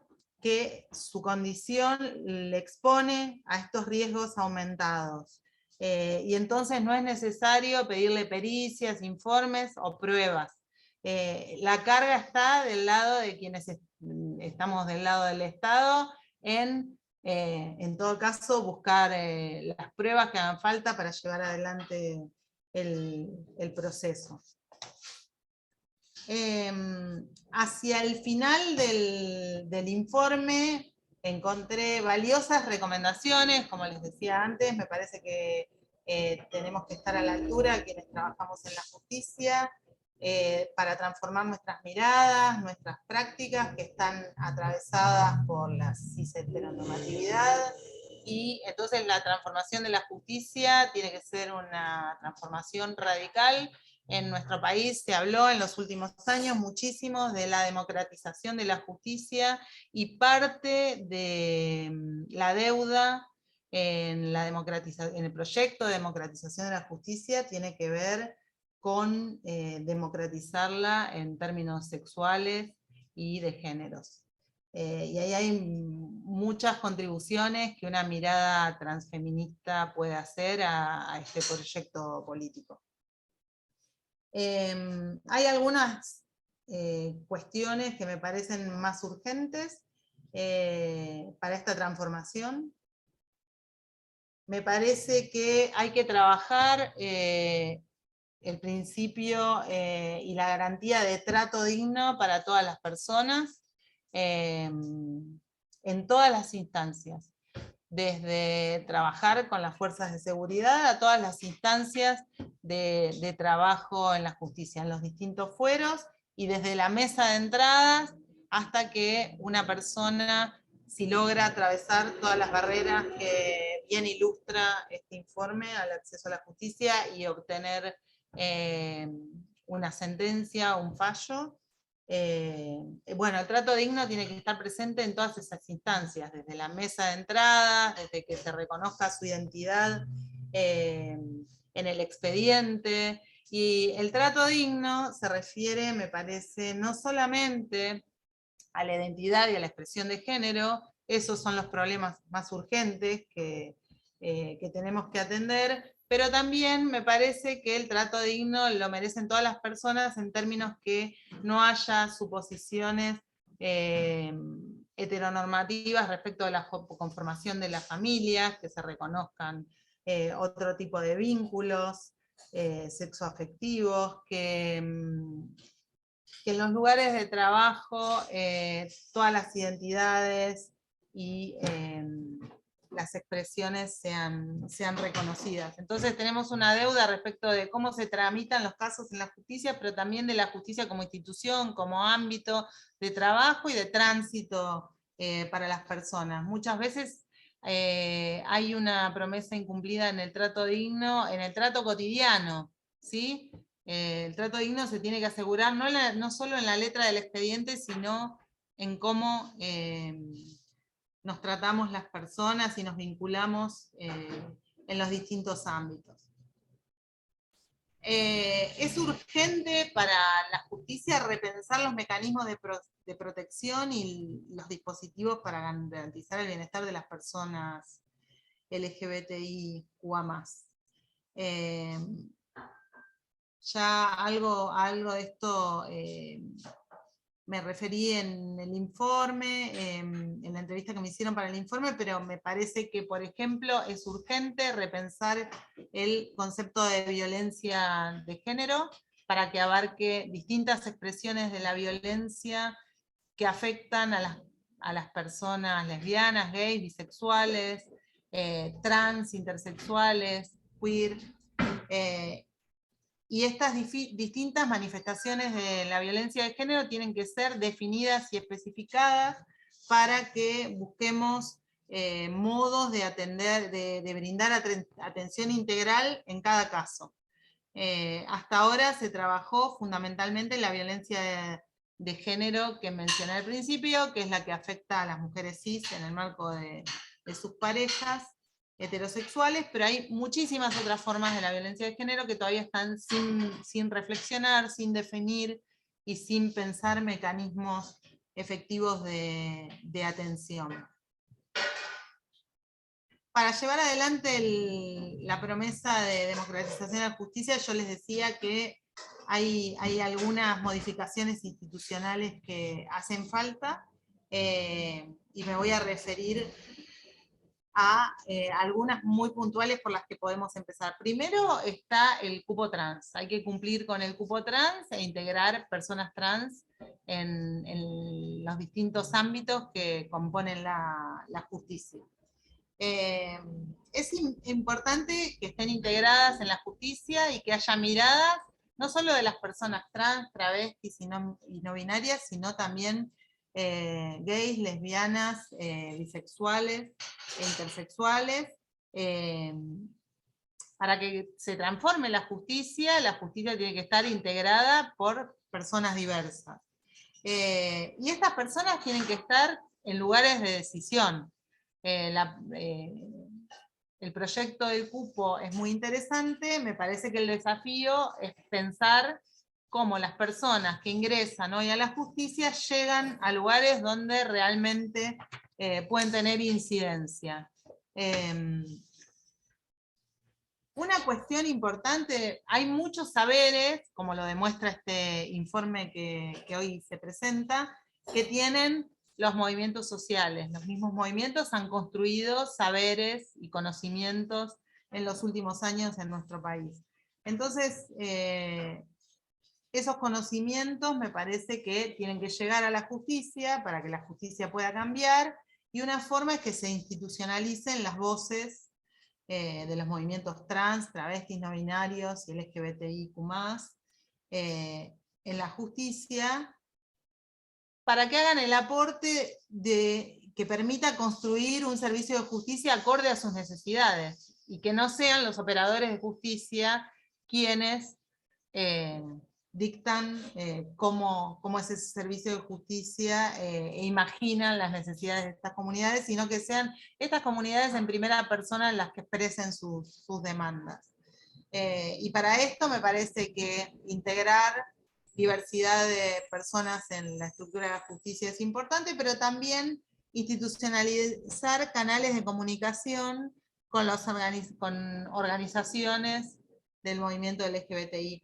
Speaker 3: que su condición le expone a estos riesgos aumentados. Y entonces no es necesario pedirle pericias, informes o pruebas. La carga está del lado de quienes estamos del lado del Estado en todo caso, buscar las pruebas que hagan falta para llevar adelante el proceso. Hacia el final del informe encontré valiosas recomendaciones, como les decía antes, me parece que tenemos que estar a la altura quienes trabajamos en la justicia, para transformar nuestras miradas, nuestras prácticas que están atravesadas por la cis-heteronormatividad, y entonces la transformación de la justicia tiene que ser una transformación radical. En nuestro país se habló en los últimos años muchísimo de la democratización de la justicia, y parte de la deuda en el proyecto de democratización de la justicia tiene que ver con democratizarla en términos sexuales y de géneros. Y ahí hay muchas contribuciones que una mirada transfeminista puede hacer a este proyecto político. Hay algunas cuestiones que me parecen más urgentes para esta transformación. Me parece que hay que trabajar el principio y la garantía de trato digno para todas las personas, en todas las instancias, desde trabajar con las fuerzas de seguridad a todas las instancias de trabajo en la justicia, en los distintos fueros, y desde la mesa de entradas hasta que una persona, si logra atravesar todas las barreras que bien ilustra este informe al acceso a la justicia y obtener una sentencia, un fallo. Bueno, el trato digno tiene que estar presente en todas esas instancias, desde la mesa de entrada, desde que se reconozca su identidad en el expediente. Y el trato digno se refiere, me parece, no solamente a la identidad y a la expresión de género, esos son los problemas más urgentes que tenemos que atender, pero también me parece que el trato digno lo merecen todas las personas en términos que no haya suposiciones heteronormativas respecto de la conformación de las familias, que se reconozcan otro tipo de vínculos sexoafectivos, que en los lugares de trabajo todas las identidades y las expresiones sean reconocidas. Entonces tenemos una deuda respecto de cómo se tramitan los casos en la justicia, pero también de la justicia como institución, como ámbito de trabajo y de tránsito para las personas. Muchas veces hay una promesa incumplida en el trato digno, en el trato cotidiano, ¿sí? El trato digno se tiene que asegurar no solo en la letra del expediente, sino en cómo nos tratamos las personas y nos vinculamos en los distintos ámbitos. Es urgente para la justicia repensar los mecanismos de protección y los dispositivos para garantizar el bienestar de las personas LGBTIQA+. Ya algo de esto me referí en el informe, en la entrevista que me hicieron para el informe, pero me parece que, por ejemplo, es urgente repensar el concepto de violencia de género para que abarque distintas expresiones de la violencia que afectan a las personas lesbianas, gays, bisexuales, trans, intersexuales, queer, y estas distintas manifestaciones de la violencia de género tienen que ser definidas y especificadas para que busquemos modos de atender, de brindar atención integral en cada caso. Hasta ahora se trabajó fundamentalmente en la violencia de género que mencioné al principio, que es la que afecta a las mujeres cis en el marco de sus parejas heterosexuales, pero hay muchísimas otras formas de la violencia de género que todavía están sin reflexionar, sin definir y sin pensar mecanismos efectivos de atención. Para llevar adelante la promesa de democratización de la justicia, yo les decía que hay algunas modificaciones institucionales que hacen falta, y me voy a referir a algunas muy puntuales por las que podemos empezar. Primero está el cupo trans. Hay que cumplir con el cupo trans e integrar personas trans en los distintos ámbitos que componen la justicia. Es importante que estén integradas en la justicia y que haya miradas no solo de las personas trans, travestis y no binarias, sino también gays, lesbianas, bisexuales e intersexuales. Para que se transforme la justicia tiene que estar integrada por personas diversas. Y estas personas tienen que estar en lugares de decisión. El proyecto del cupo es muy interesante, me parece que el desafío es pensar cómo las personas que ingresan hoy a la justicia llegan a lugares donde realmente pueden tener incidencia. Una cuestión importante, hay muchos saberes, como lo demuestra este informe que hoy se presenta, que tienen los movimientos sociales. Los mismos movimientos han construido saberes y conocimientos en los últimos años en nuestro país. Entonces, esos conocimientos me parece que tienen que llegar a la justicia para que la justicia pueda cambiar, y una forma es que se institucionalicen las voces de los movimientos trans, travestis, no binarios y LGBTIQ+, en la justicia, para que hagan el aporte que permita construir un servicio de justicia acorde a sus necesidades, y que no sean los operadores de justicia quienes dictan cómo es ese servicio de justicia e imaginan las necesidades de estas comunidades, sino que sean estas comunidades en primera persona las que expresen sus demandas. Y para esto me parece que integrar diversidad de personas en la estructura de la justicia es importante, pero también institucionalizar canales de comunicación con organizaciones del movimiento LGBTIQ+.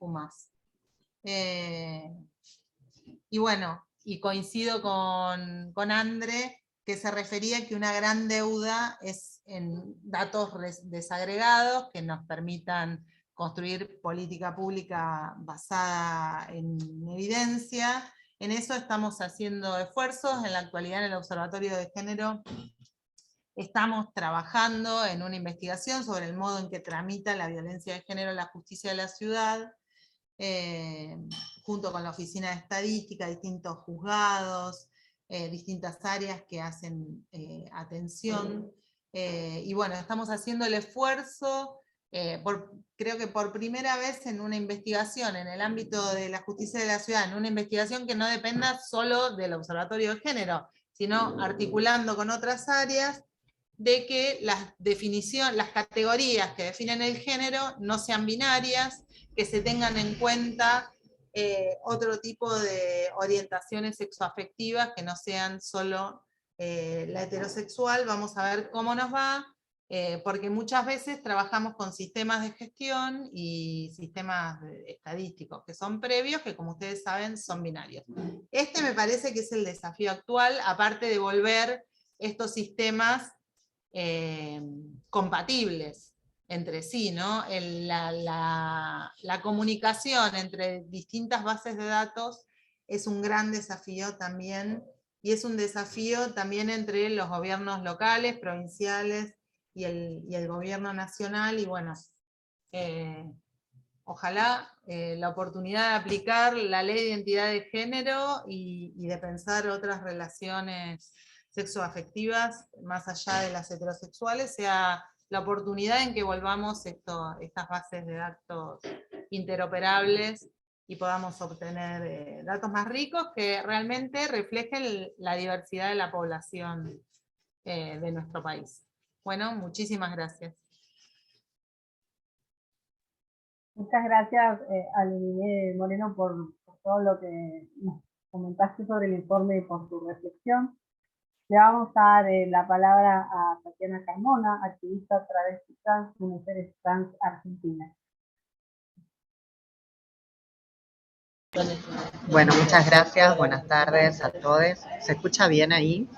Speaker 3: Y bueno, y coincido con Andre, que se refería a que una gran deuda es en datos desagregados que nos permitan construir política pública basada en evidencia. En eso estamos haciendo esfuerzos. En la actualidad, en el Observatorio de Género estamos trabajando en una investigación sobre el modo en que tramita la violencia de género en la justicia de la ciudad, junto con la Oficina de Estadística, distintos juzgados, distintas áreas que hacen atención. Y bueno, estamos haciendo el esfuerzo, creo que por primera vez en una investigación en el ámbito de la justicia de la ciudad, en una investigación que no dependa solo del Observatorio de Género, sino articulando con otras áreas, de que las categorías que definen el género no sean binarias, que se tengan en cuenta otro tipo de orientaciones sexoafectivas que no sean solo la heterosexual. Vamos a ver cómo nos va, porque muchas veces trabajamos con sistemas de gestión y sistemas estadísticos que son previos, que como ustedes saben son binarios. Este me parece que es el desafío actual, aparte de volver estos sistemas compatibles entre sí, ¿no? La comunicación entre distintas bases de datos es un gran desafío también, y es un desafío también entre los gobiernos locales, provinciales y el gobierno nacional, y bueno, ojalá la oportunidad de aplicar la ley de identidad de género y de pensar otras relaciones sexoafectivas más allá de las heterosexuales sea la oportunidad en que volvamos estas bases de datos interoperables y podamos obtener datos más ricos que realmente reflejen la diversidad de la población de nuestro país. Bueno, muchísimas gracias.
Speaker 2: Muchas gracias, Aline Moreno, por todo lo que nos comentaste sobre el informe y por tu reflexión. Le vamos a dar la palabra a Tatiana Carmona, activista travesti trans de Mujeres Trans Argentinas.
Speaker 4: Bueno, muchas gracias, buenas tardes a todos. ¿Se escucha bien ahí?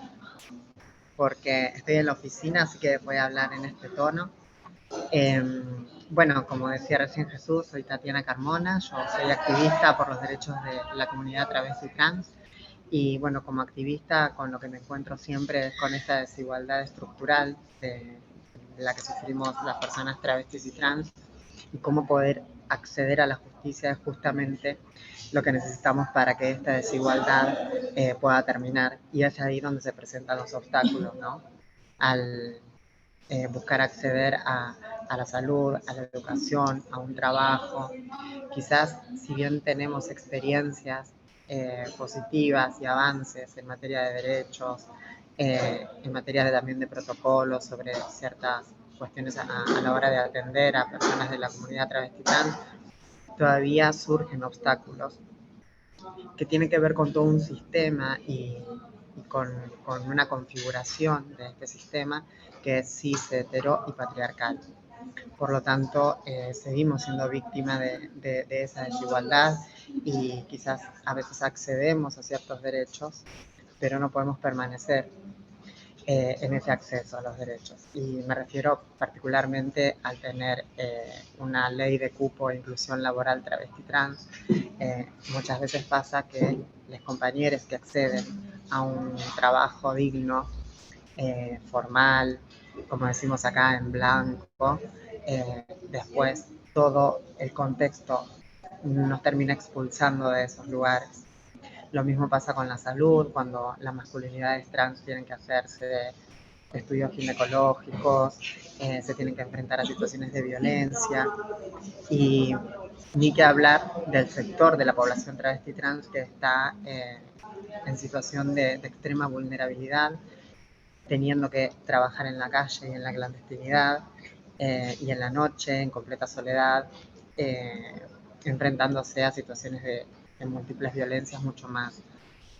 Speaker 4: Porque estoy en la oficina, así que voy a hablar en este tono. Bueno, como decía recién Jesús, soy Tatiana Carmona, yo soy activista por los derechos de la comunidad travesti trans y bueno, como activista con lo que me encuentro siempre es con esta desigualdad estructural de la que sufrimos las personas travestis y trans y cómo poder acceder a la justicia es justamente lo que necesitamos para que esta desigualdad pueda terminar y es ahí donde se presentan los obstáculos, ¿no? Al buscar acceder a la salud, a la educación, a un trabajo. Quizás, si bien tenemos experiencias positivas y avances en materia de derechos, en materia también de protocolos sobre ciertas cuestiones a la hora de atender a personas de la comunidad travesti trans, todavía surgen obstáculos que tienen que ver con todo un sistema y con una configuración de este sistema que es cis, hetero y patriarcal. Por lo tanto, seguimos siendo víctimas de esa desigualdad y quizás a veces accedemos a ciertos derechos, pero no podemos permanecer en ese acceso a los derechos. Y me refiero particularmente al tener una ley de cupo e inclusión laboral travesti trans. Muchas veces pasa que los compañeros que acceden a un trabajo digno, formal, como decimos acá en blanco, después todo el contexto nos termina expulsando de esos lugares. Lo mismo pasa con la salud, cuando las masculinidades trans tienen que hacerse estudios ginecológicos, se tienen que enfrentar a situaciones de violencia y ni que hablar del sector de la población travesti trans que está en situación de extrema vulnerabilidad, teniendo que trabajar en la calle y en la clandestinidad y en la noche, en completa soledad, enfrentándose a situaciones de múltiples violencias mucho más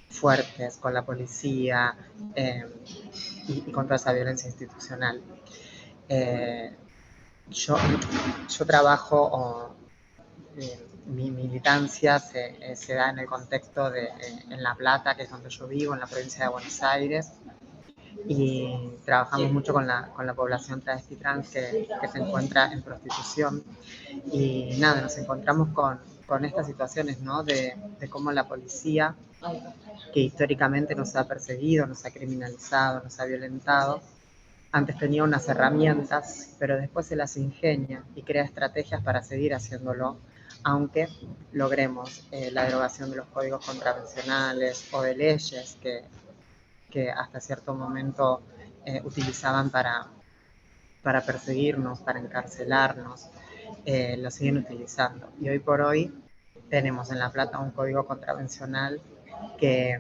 Speaker 4: fuertes con la policía y con toda esa violencia institucional. Yo trabajo, mi militancia se da en el contexto de en La Plata, que es donde yo vivo, en la provincia de Buenos Aires, y trabajamos mucho con la población travesti trans que se encuentra en prostitución y nada, nos encontramos con estas situaciones, ¿no? de cómo la policía, que históricamente nos ha perseguido, nos ha criminalizado, nos ha violentado, antes tenía unas herramientas, pero después se las ingenia y crea estrategias para seguir haciéndolo, aunque logremos la derogación de los códigos contravencionales o de leyes que hasta cierto momento utilizaban para perseguirnos, para encarcelarnos, lo siguen utilizando. Y hoy por hoy tenemos en La Plata un código contravencional que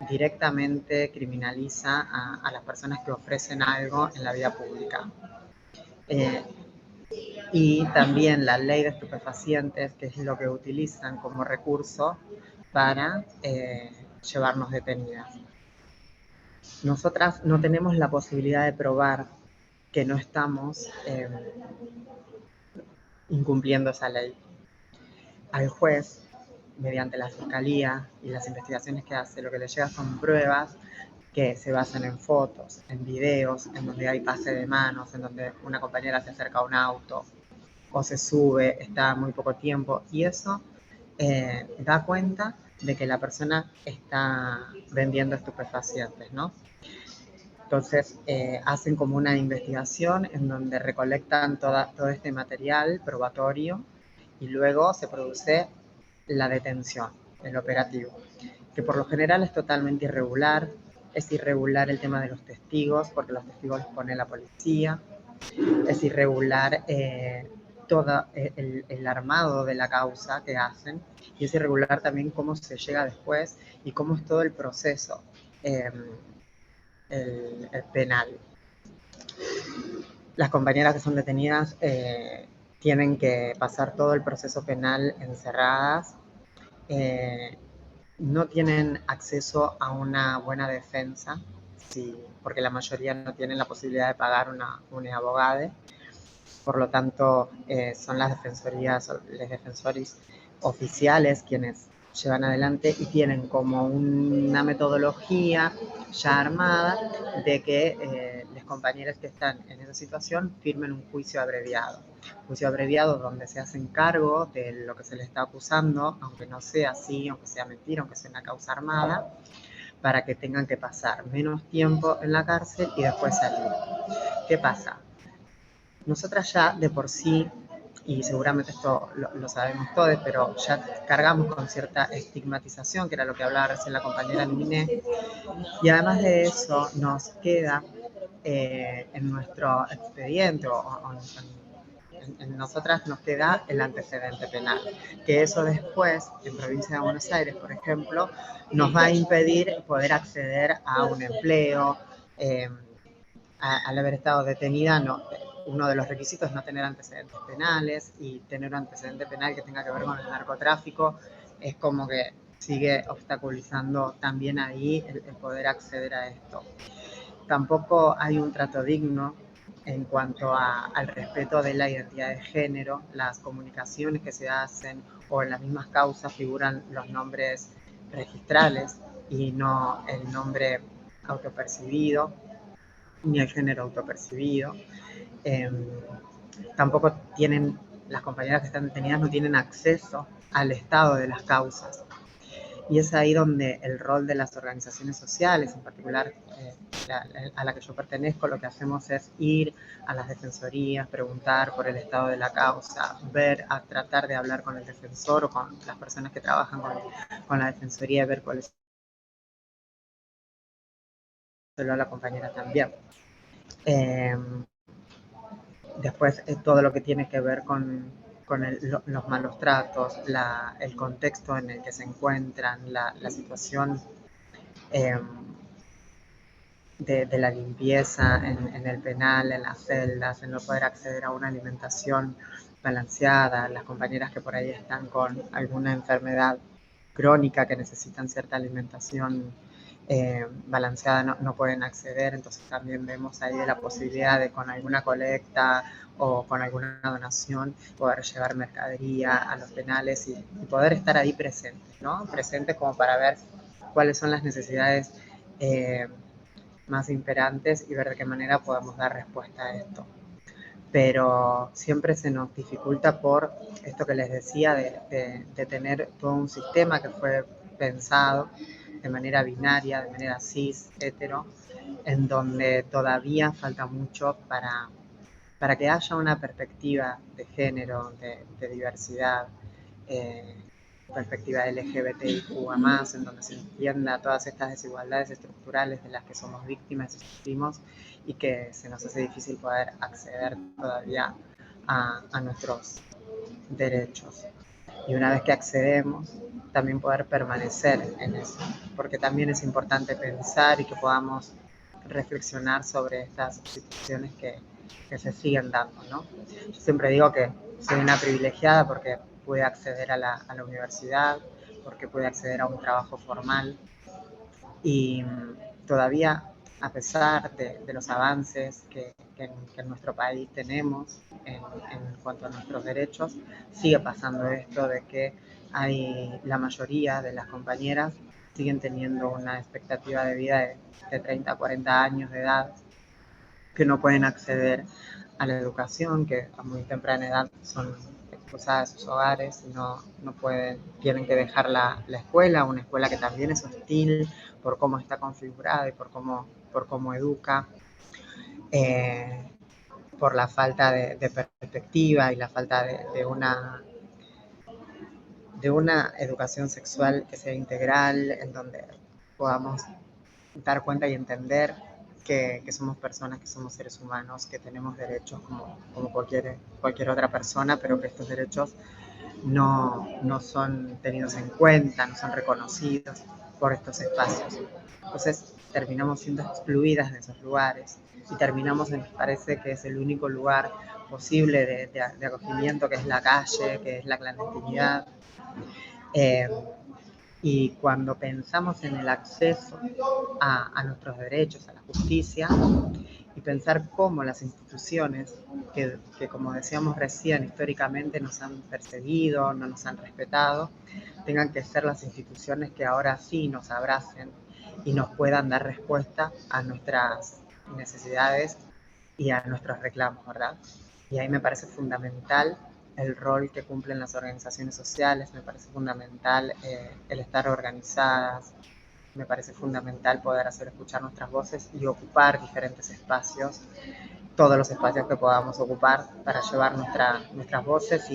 Speaker 4: directamente criminaliza a las personas que ofrecen algo en la vía pública. Y también la ley de estupefacientes, que es lo que utilizan como recurso para llevarnos detenidas. Nosotras no tenemos la posibilidad de probar que no estamos incumpliendo esa ley. Al juez, mediante la fiscalía y las investigaciones que hace, lo que le llega son pruebas que se basan en fotos, en videos, en donde hay pase de manos, en donde una compañera se acerca a un auto o se sube, está muy poco tiempo, y eso da cuenta de que la persona está vendiendo estupefacientes, ¿no? Entonces hacen como una investigación en donde recolectan todo este material probatorio y luego se produce la detención, el operativo, que por lo general es totalmente irregular. Es irregular el tema de los testigos, porque los testigos los pone la policía. Es irregular todo el armado de la causa que hacen, y es irregular también cómo se llega después y cómo es todo el proceso el penal. Las compañeras que son detenidas tienen que pasar todo el proceso penal encerradas, no tienen acceso a una buena defensa, sí, porque la mayoría no tienen la posibilidad de pagar un abogado. Por lo tanto, son las defensorías, los defensores oficiales quienes llevan adelante y tienen como una metodología ya armada de que los compañeros que están en esa situación firmen un juicio abreviado. Juicio abreviado donde se hacen cargo de lo que se les está acusando, aunque no sea así, aunque sea mentira, aunque sea una causa armada, para que tengan que pasar menos tiempo en la cárcel y después salir. ¿Qué pasa? Nosotras ya de por sí, y seguramente esto lo sabemos todos, pero ya cargamos con cierta estigmatización, que era lo que hablaba recién la compañera Niné, y además de eso nos queda en nuestro expediente o en nosotras nos queda el antecedente penal, que eso después, en provincia de Buenos Aires, por ejemplo, nos va a impedir poder acceder a un empleo. Al haber estado detenida, uno de los requisitos es no tener antecedentes penales, y tener un antecedente penal que tenga que ver con el narcotráfico es como que sigue obstaculizando también ahí el poder acceder a esto. Tampoco hay un trato digno en cuanto al respeto de la identidad de género. Las comunicaciones que se hacen o en las mismas causas figuran los nombres registrales y no el nombre autopercibido ni el género autopercibido. Tampoco tienen, las compañeras que están detenidas no tienen acceso al estado de las causas. Y es ahí donde el rol de las organizaciones sociales, en particular a la que yo pertenezco, lo que hacemos es ir a las defensorías, preguntar por el estado de la causa, tratar de hablar con el defensor o con las personas que trabajan con la defensoría, ver cuál es la compañera también. Después todo lo que tiene que ver con los malos tratos, el contexto en el que se encuentran, la situación de la limpieza en el penal, en las celdas, en no poder acceder a una alimentación balanceada, las compañeras que por ahí están con alguna enfermedad crónica que necesitan cierta alimentación balanceada no pueden acceder. Entonces también vemos ahí la posibilidad de con alguna colecta o con alguna donación poder llevar mercadería a los penales y poder estar ahí presentes, ¿no? Presentes como para ver cuáles son las necesidades más imperantes y ver de qué manera podemos dar respuesta a esto. Pero siempre se nos dificulta por esto que les decía de tener todo un sistema que fue pensado de manera binaria, de manera cis, hetero, en donde todavía falta mucho para que haya una perspectiva de género, de diversidad, perspectiva LGBTIQ+, en donde se entienda todas estas desigualdades estructurales de las que somos víctimas y sufrimos, y que se nos hace difícil poder acceder todavía a nuestros derechos. Y una vez que accedemos, también poder permanecer en eso, porque también es importante pensar y que podamos reflexionar sobre estas situaciones que se siguen dando, ¿no? Yo siempre digo que soy una privilegiada porque pude acceder a la universidad, porque pude acceder a un trabajo formal, y todavía, a pesar de los avances que en nuestro país tenemos en cuanto a nuestros derechos, sigue pasando esto de que la mayoría de las compañeras siguen teniendo una expectativa de vida de 30 a 40 años de edad, que no pueden acceder a la educación, que a muy temprana edad son expulsadas de sus hogares, no pueden, tienen que dejar la escuela, una escuela que también es hostil por cómo está configurada y por cómo educa, por la falta de perspectiva y la falta de una de una educación sexual que sea integral, en donde podamos dar cuenta y entender que somos personas, que somos seres humanos, que tenemos derechos como cualquier otra persona, pero que estos derechos no son tenidos en cuenta, no son reconocidos por estos espacios. Entonces terminamos siendo excluidas de esos lugares y terminamos, me parece que es el único lugar posible de acogimiento, que es la calle, que es la clandestinidad. Y cuando pensamos en el acceso a nuestros derechos, a la justicia, y pensar cómo las instituciones que, como decíamos recién, históricamente nos han perseguido, no nos han respetado, tengan que ser las instituciones que ahora sí nos abracen y nos puedan dar respuesta a nuestras necesidades y a nuestros reclamos, ¿verdad? Y ahí me parece fundamental el rol que cumplen las organizaciones sociales, me parece fundamental el estar organizadas, me parece fundamental poder hacer escuchar nuestras voces y ocupar diferentes espacios, todos los espacios que podamos ocupar para llevar nuestras voces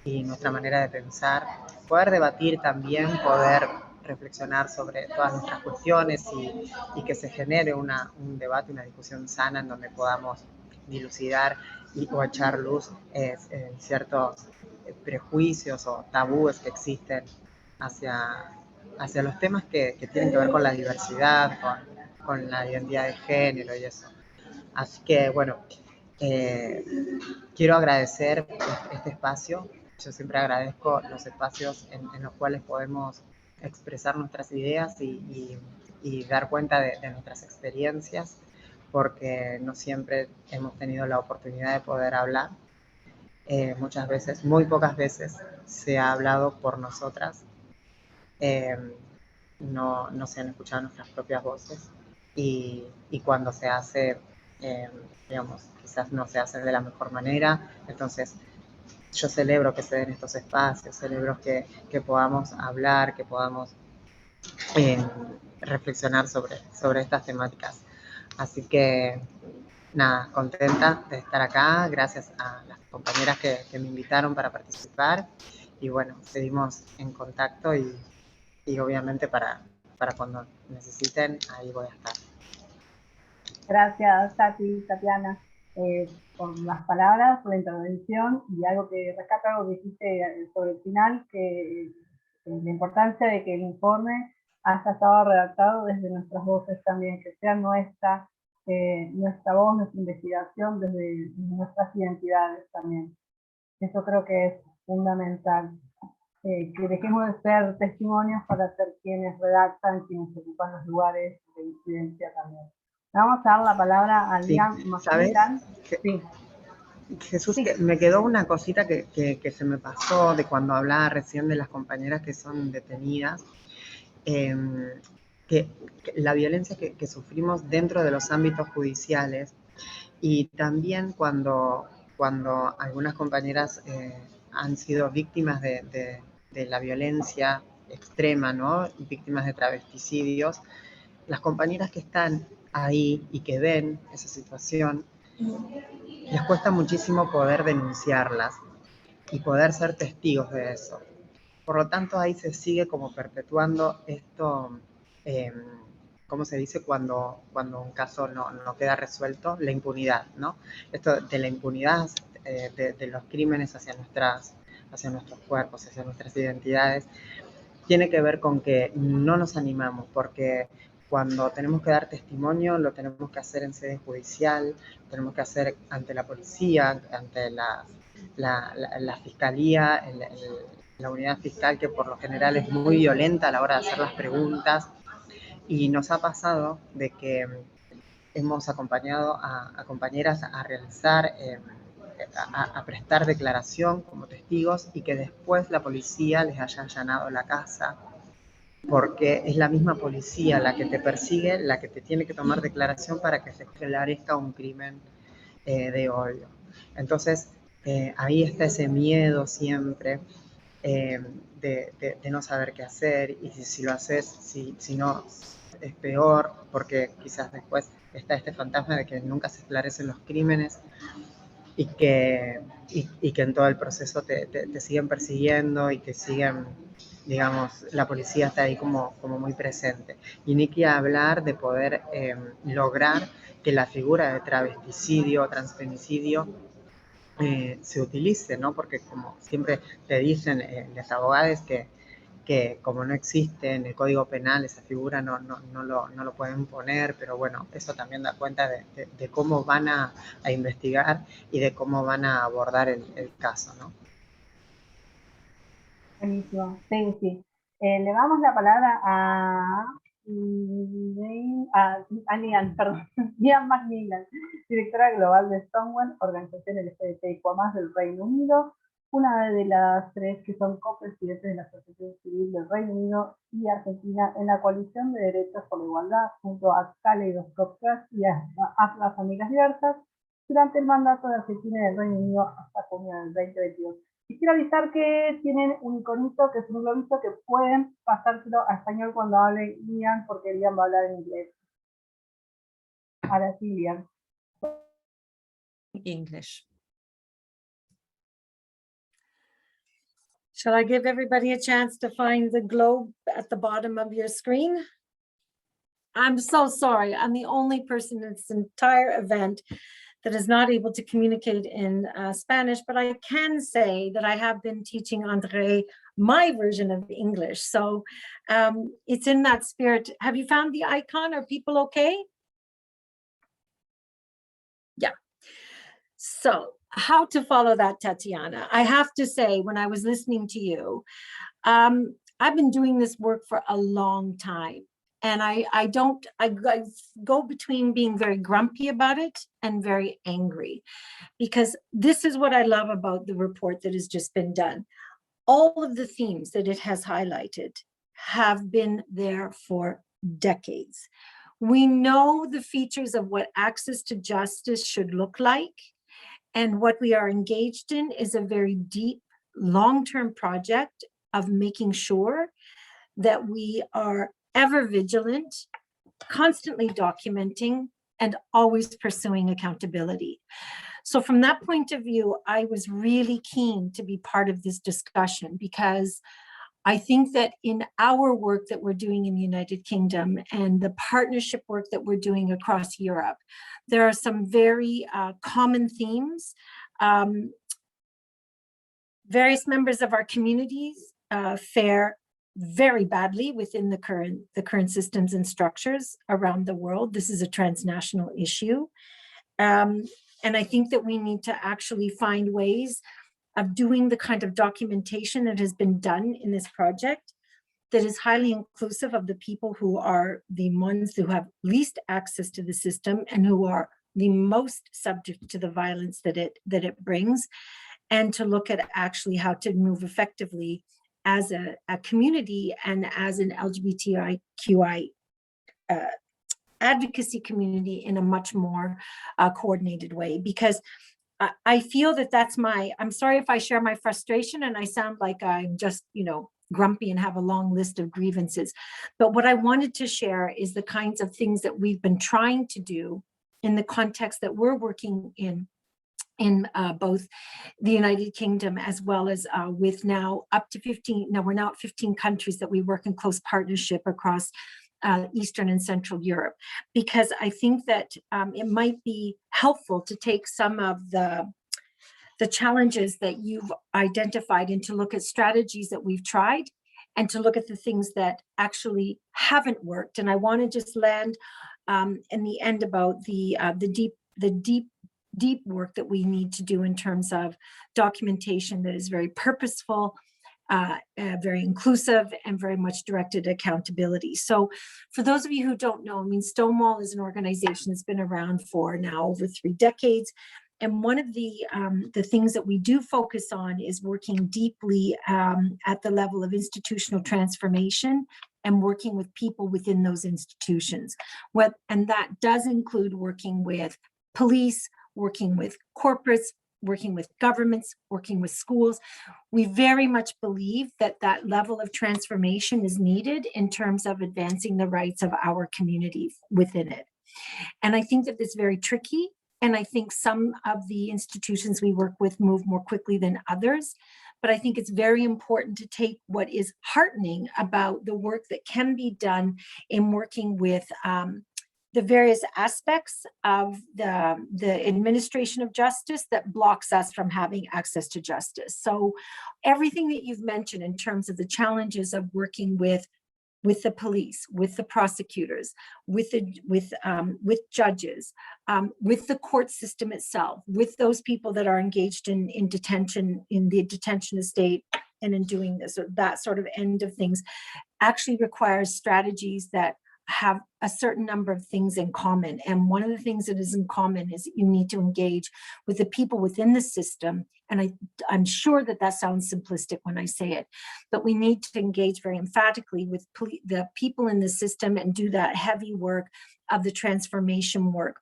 Speaker 4: y nuestra manera de pensar, poder debatir también, poder reflexionar sobre todas nuestras cuestiones y que se genere un debate, una discusión sana en donde podamos dilucidar o echar luz en ciertos prejuicios o tabúes que existen hacia los temas que tienen que ver con la diversidad, con la identidad de género y eso. Así que, bueno, quiero agradecer este espacio. Yo siempre agradezco los espacios en los cuales podemos expresar nuestras ideas y dar cuenta de nuestras experiencias, porque no siempre hemos tenido la oportunidad de poder hablar. Muchas veces, muy pocas veces, se ha hablado por nosotras. No se han escuchado nuestras propias voces y cuando se hace, digamos, quizás no se hace de la mejor manera. Entonces yo celebro que se den estos espacios, celebro que podamos hablar, que podamos reflexionar sobre estas temáticas. Así que nada, contenta de estar acá, gracias a las compañeras que me invitaron para participar y bueno, seguimos en contacto y obviamente para cuando necesiten, ahí voy a estar.
Speaker 2: Gracias, Tatiana, por las palabras, por la intervención y algo que rescato, algo que dijiste sobre el final, que la importancia de que el informe haya estado redactado desde nuestras voces también, que sea nuestra voz, nuestra investigación desde nuestras identidades también. Eso creo que es fundamental. Que dejemos de ser testimonios para ser quienes redactan, quienes ocupan los lugares de incidencia también. Vamos a dar la palabra a Liam Mazulitan. Sí.
Speaker 4: Jesús, sí. Me quedó una cosita que se me pasó de cuando hablaba recién de las compañeras que son detenidas, que la violencia que sufrimos dentro de los ámbitos judiciales y también cuando algunas compañeras han sido víctimas de la violencia extrema, ¿no? Víctimas de travesticidios, las compañeras que están ahí y que ven esa situación, les cuesta muchísimo poder denunciarlas y poder ser testigos de eso. Por lo tanto, ahí se sigue como perpetuando esto, ¿cómo se dice? Cuando un caso no queda resuelto, la impunidad, ¿no? Esto de la impunidad de los crímenes hacia nuestros cuerpos, hacia nuestras identidades, tiene que ver con que no nos animamos, porque cuando tenemos que dar testimonio, lo tenemos que hacer en sede judicial, lo tenemos que hacer ante la policía, ante la fiscalía, la unidad fiscal, que por lo general es muy violenta a la hora de hacer las preguntas. Y nos ha pasado de que hemos acompañado a compañeras a realizar, a prestar declaración como testigos y que después la policía les haya allanado la casa, porque es la misma policía la que te persigue, la que te tiene que tomar declaración para que se esclarezca un crimen de odio. Entonces, ahí está ese miedo siempre de no saber qué hacer, y si lo haces, si no, es peor, porque quizás después está este fantasma de que nunca se esclarecen los crímenes. y que en todo el proceso te siguen persiguiendo y te siguen, digamos, la policía está ahí como muy presente. Y ni que hablar de poder lograr que la figura de travesticidio o transfemicidio se utilice, ¿no? Porque como siempre te dicen los abogados que como no existe en el Código Penal esa figura no lo pueden poner, pero bueno, eso también da cuenta de cómo van a investigar y de cómo van a abordar el caso, ¿no?
Speaker 2: Buenísimo, sí, sí. Le damos la palabra a Nian, perdón, Nian McMillan, directora global de Stonewall, organización LGBTIQ+ del Reino Unido, una de las 3 que son copresidentes de la Asociación Civil del Reino Unido y Argentina en la Coalición de Derechos por la Igualdad, junto a Kaleidoscope Trust y a las Familias Diversas, durante el mandato de Argentina y del Reino Unido hasta junio del 2022. Y quiero avisar que tienen un iconito, que es un globito, que pueden pasárselo a español cuando hable Lian, porque Lian va a hablar en inglés. Ahora sí, Lian.
Speaker 5: English. Shall I give everybody a chance to find the globe at the bottom of your screen? I'm so sorry. I'm the only person in this entire event that is not able to communicate in Spanish, but I can say that I have been teaching André my version of English. So it's in that spirit. Have you found the icon? Are people okay? Yeah. So how to follow that, Tatiana? I have to say, when I was listening to you, I've been doing this work for a long time. And I go between being very grumpy about it and very angry, because this is what I love about the report that has just been done. All of the themes that it has highlighted have been there for decades. We know the features of what access to justice should look like. And what we are engaged in is a very deep, long-term project of making sure that we are ever vigilant, constantly documenting, and always pursuing accountability. So from that point of view, I was really keen to be part of this discussion, because I think that in our work that we're doing in the United Kingdom and the partnership work that we're doing across Europe, there are some very common themes. Various members of our communities fare very badly within the current systems and structures around the world. This is a transnational issue. And I think that we need to actually find ways of doing the kind of documentation that has been done in this project that is highly inclusive of the people who are the ones who have least access to the system and who are the most subject to the violence that it brings, and to look at actually how to move effectively as a community and as an LGBTIQI advocacy community in a much more coordinated way. Because I feel that that's I'm sorry if I share my frustration and I sound like I'm just, grumpy and have a long list of grievances. But what I wanted to share is the kinds of things that we've been trying to do in the context that we're working in both the United Kingdom as well as with now up to 15, now we're now at 15 countries that we work in close partnership across Eastern and Central Europe, because I think that it might be helpful to take some of the challenges that you've identified and to look at strategies that we've tried and to look at the things that actually haven't worked. And I want to just land in the end about the deep work that we need to do in terms of documentation that is very purposeful, very inclusive, and very much directed at accountability. So for those of you who don't know, Stonewall is an organization that's been around for now over 3 decades. And one of the things that we do focus on is working deeply at the level of institutional transformation and working with people within those institutions. And that does include working with police, working with corporates, working with governments, working with schools. We very much believe that that level of transformation is needed in terms of advancing the rights of our community within it. And I think that it's very tricky And I think some of the institutions we work with move more quickly than others. But I think it's very important to take what is heartening about the work that can be done in working with the various aspects of the administration of justice that blocks us from having access to justice. So everything that you've mentioned in terms of the challenges of working with the police, with the prosecutors, with judges, with the court system itself, with those people that are engaged in detention, in the detention estate, and in doing this, or that sort of end of things, actually requires strategies that have a certain number of things in common. And one of the things that is in common is you need to engage with the people within the system. And I'm sure that that sounds simplistic when I say it, but we need to engage very emphatically with the people in the system and do that heavy work of the transformation work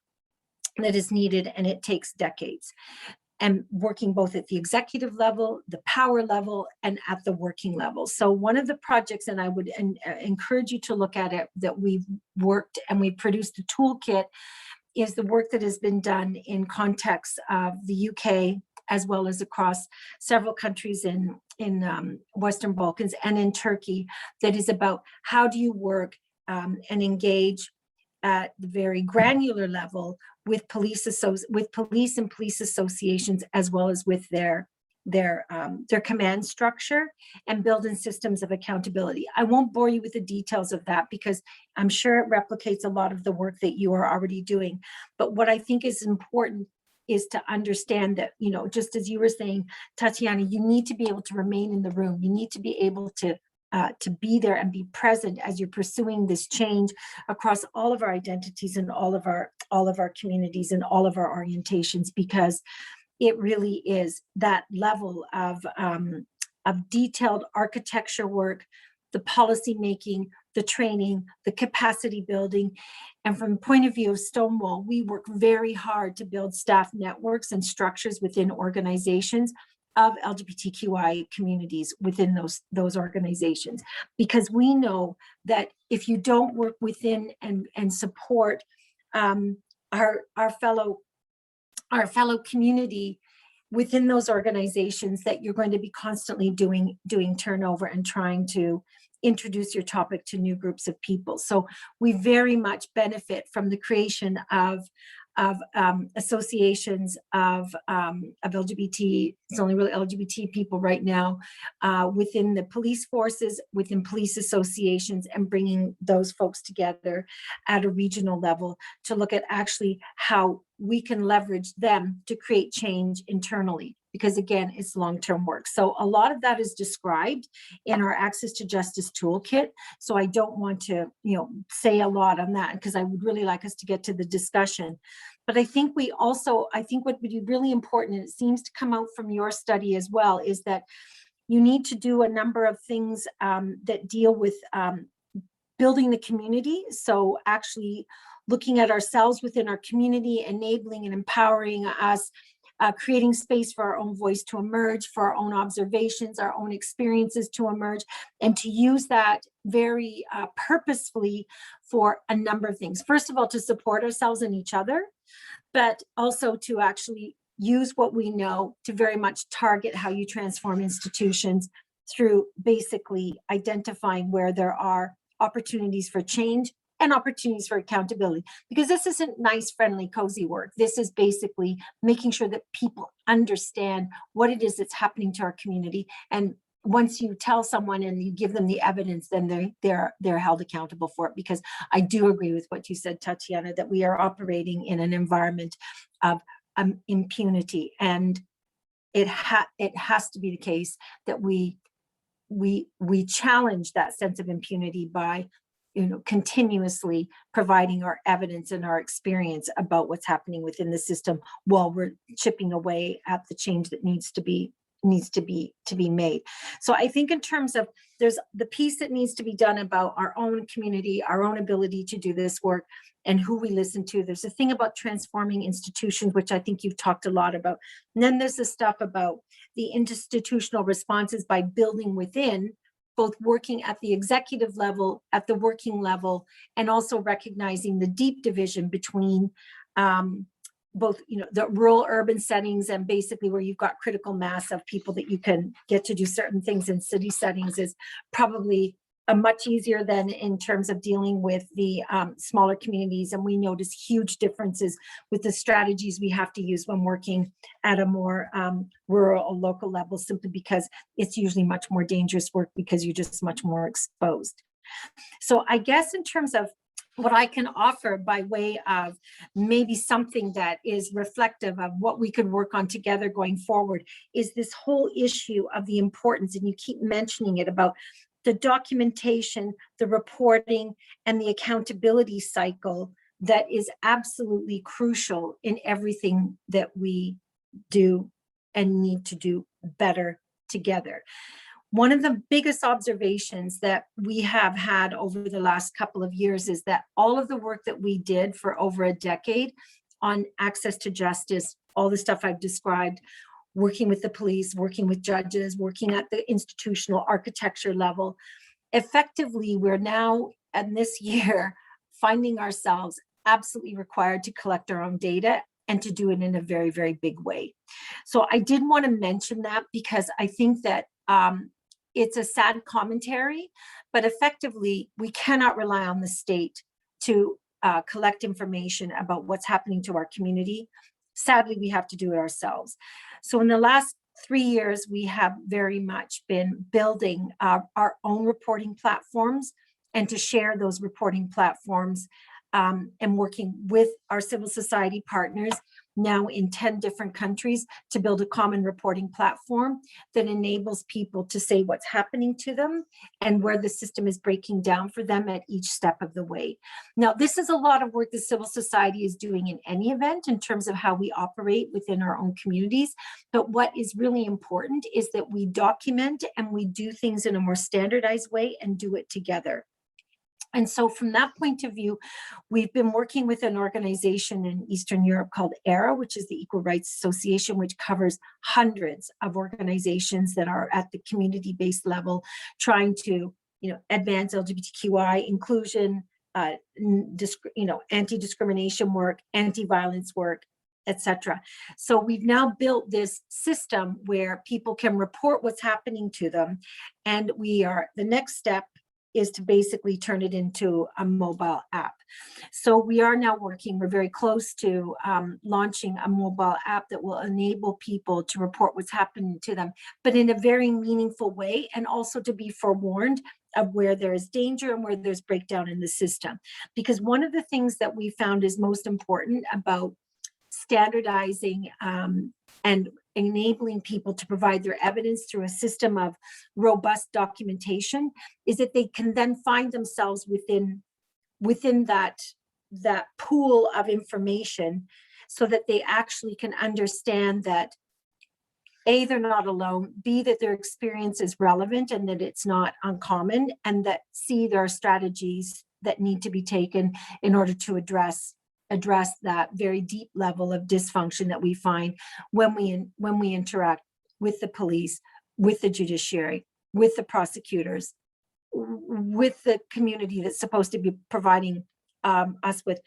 Speaker 5: that is needed, and it takes decades. And working both at the executive level, the power level, and at the working level. So one of the projects, and I would encourage you to look at it, that we've worked and we produced a toolkit, is the work that has been done in context of the UK, as well as across several countries in Western Balkans and in Turkey, that is about how do you work and engage at the very granular level with police and police associations, as well as with their command structure, and building systems of accountability. I won't bore you with the details of that because I'm sure it replicates a lot of the work that you are already doing. But what I think is important is to understand that, you know, just as you were saying, Tatiana, you need to be able to remain in the room. You need to be able to be there and be present as you're pursuing this change across all of our identities and all of our communities and all of our orientations, because it really is that level of detailed architecture work, the policy making, the training, the capacity building. And from the point of view of Stonewall, we work very hard to build staff networks and structures within organizations of LGBTQI communities within those organizations, because we know that if you don't work within and support our fellow community within those organizations, that you're going to be constantly doing turnover and trying to introduce your topic to new groups of people. So we very much benefit from the creation of associations of LGBT, it's only really LGBT people right now, within the police forces, within police associations, and bringing those folks together at a regional level to look at actually how we can leverage them to create change internally. Because again, it's long-term work. So a lot of that is described in our Access to Justice Toolkit. So I don't want to, say a lot on that, because I would really like us to get to the discussion. But I think what would be really important, and it seems to come out from your study as well, is that you need to do a number of things that deal with building the community. So actually looking at ourselves within our community, enabling and empowering us, creating space for our own voice to emerge, for our own observations, our own experiences to emerge, and to use that very purposefully for a number of things. First of all, to support ourselves and each other, but also to actually use what we know to very much target how you transform institutions through basically identifying where there are opportunities for change and opportunities for accountability, because this isn't nice, friendly, cozy work. This is basically making sure that people understand what it is that's happening to our community. And once you tell someone and you give them the evidence, then they're held accountable for it. Because I do agree with what you said, Tatiana, that we are operating in an environment of impunity, and it has to be the case that we challenge that sense of impunity by continuously providing our evidence and our experience about what's happening within the system, while we're chipping away at the change that needs to be made. So I think in terms of, there's the piece that needs to be done about our own community, our own ability to do this work, and who we listen to. There's a thing about transforming institutions, which I think you've talked a lot about. And then there's the stuff about the institutional responses by building within, both working at the executive level, at the working level, and also recognizing the deep division between both, you know, the rural urban settings and basically where you've got critical mass of people that you can get to do certain things in city settings is probably much easier than in terms of dealing with the smaller communities. And we notice huge differences with the strategies we have to use when working at a more rural or local level, simply because it's usually much more dangerous work because you're just much more exposed. So I guess in terms of what I can offer by way of maybe something that is reflective of what we could work on together going forward is this whole issue of the importance, and you keep mentioning it, about the documentation, the reporting, and the accountability cycle that is absolutely crucial in everything that we do and need to do better together. One of the biggest observations that we have had over the last couple of years is that all of the work that we did for over a decade on access to justice, all the stuff I've described, working with the police, working with judges, working at the institutional architecture level, effectively, we're now, in this year, finding ourselves absolutely required to collect our own data and to do it in a very, very big way. So I did want to mention that because I think that it's a sad commentary, but effectively, we cannot rely on the state to collect information about what's happening to our community. Sadly, we have to do it ourselves. So in the last 3 years, we have very much been building our own reporting platforms and to share those reporting platforms and working with our civil society partners now in 10 different countries to build a common reporting platform that enables people to say what's happening to them and where the system is breaking down for them at each step of the way. Now, this is a lot of work the civil society is doing in any event in terms of how we operate within our own communities. But what is really important is that we document and we do things in a more standardized way and do it together. And so from that point of view, we've been working with an organization in Eastern Europe called ERA, which is the Equal Rights Association, which covers hundreds of organizations that are at the community-based level, trying to, advance LGBTQI inclusion, anti-discrimination work, anti-violence work, etc. So we've now built this system where people can report what's happening to them, and the next step is to basically turn it into a mobile app. So we are now working, we're very close to launching a mobile app that will enable people to report what's happening to them, but in a very meaningful way, and also to be forewarned of where there is danger and where there's breakdown in the system. Because one of the things that we found is most important about standardizing and enabling people to provide their evidence through a system of robust documentation is that they can then find themselves within that pool of information, so that they actually can understand that A, they're not alone, B, that their experience is relevant and that it's not uncommon, and that C, there are strategies that need to be taken in order to address that very deep level of dysfunction that we find when we interact with the police, with the judiciary, with the prosecutors, with the community that's supposed to be providing us with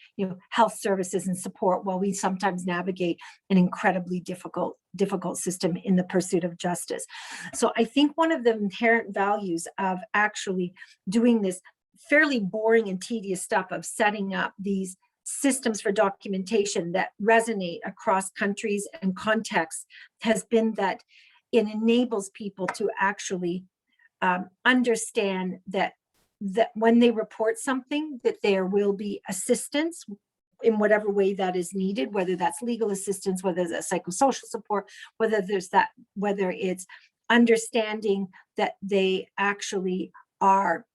Speaker 5: health services and support, while we sometimes navigate an incredibly difficult system in the pursuit of justice. So I think one of the inherent values of actually doing this fairly boring and tedious stuff of setting up these systems for documentation that resonate across countries and contexts has been that it enables people to actually understand that when they report something, that there will be assistance in whatever way that is needed, whether that's legal assistance, whether that's psychosocial support, whether it's understanding that they actually are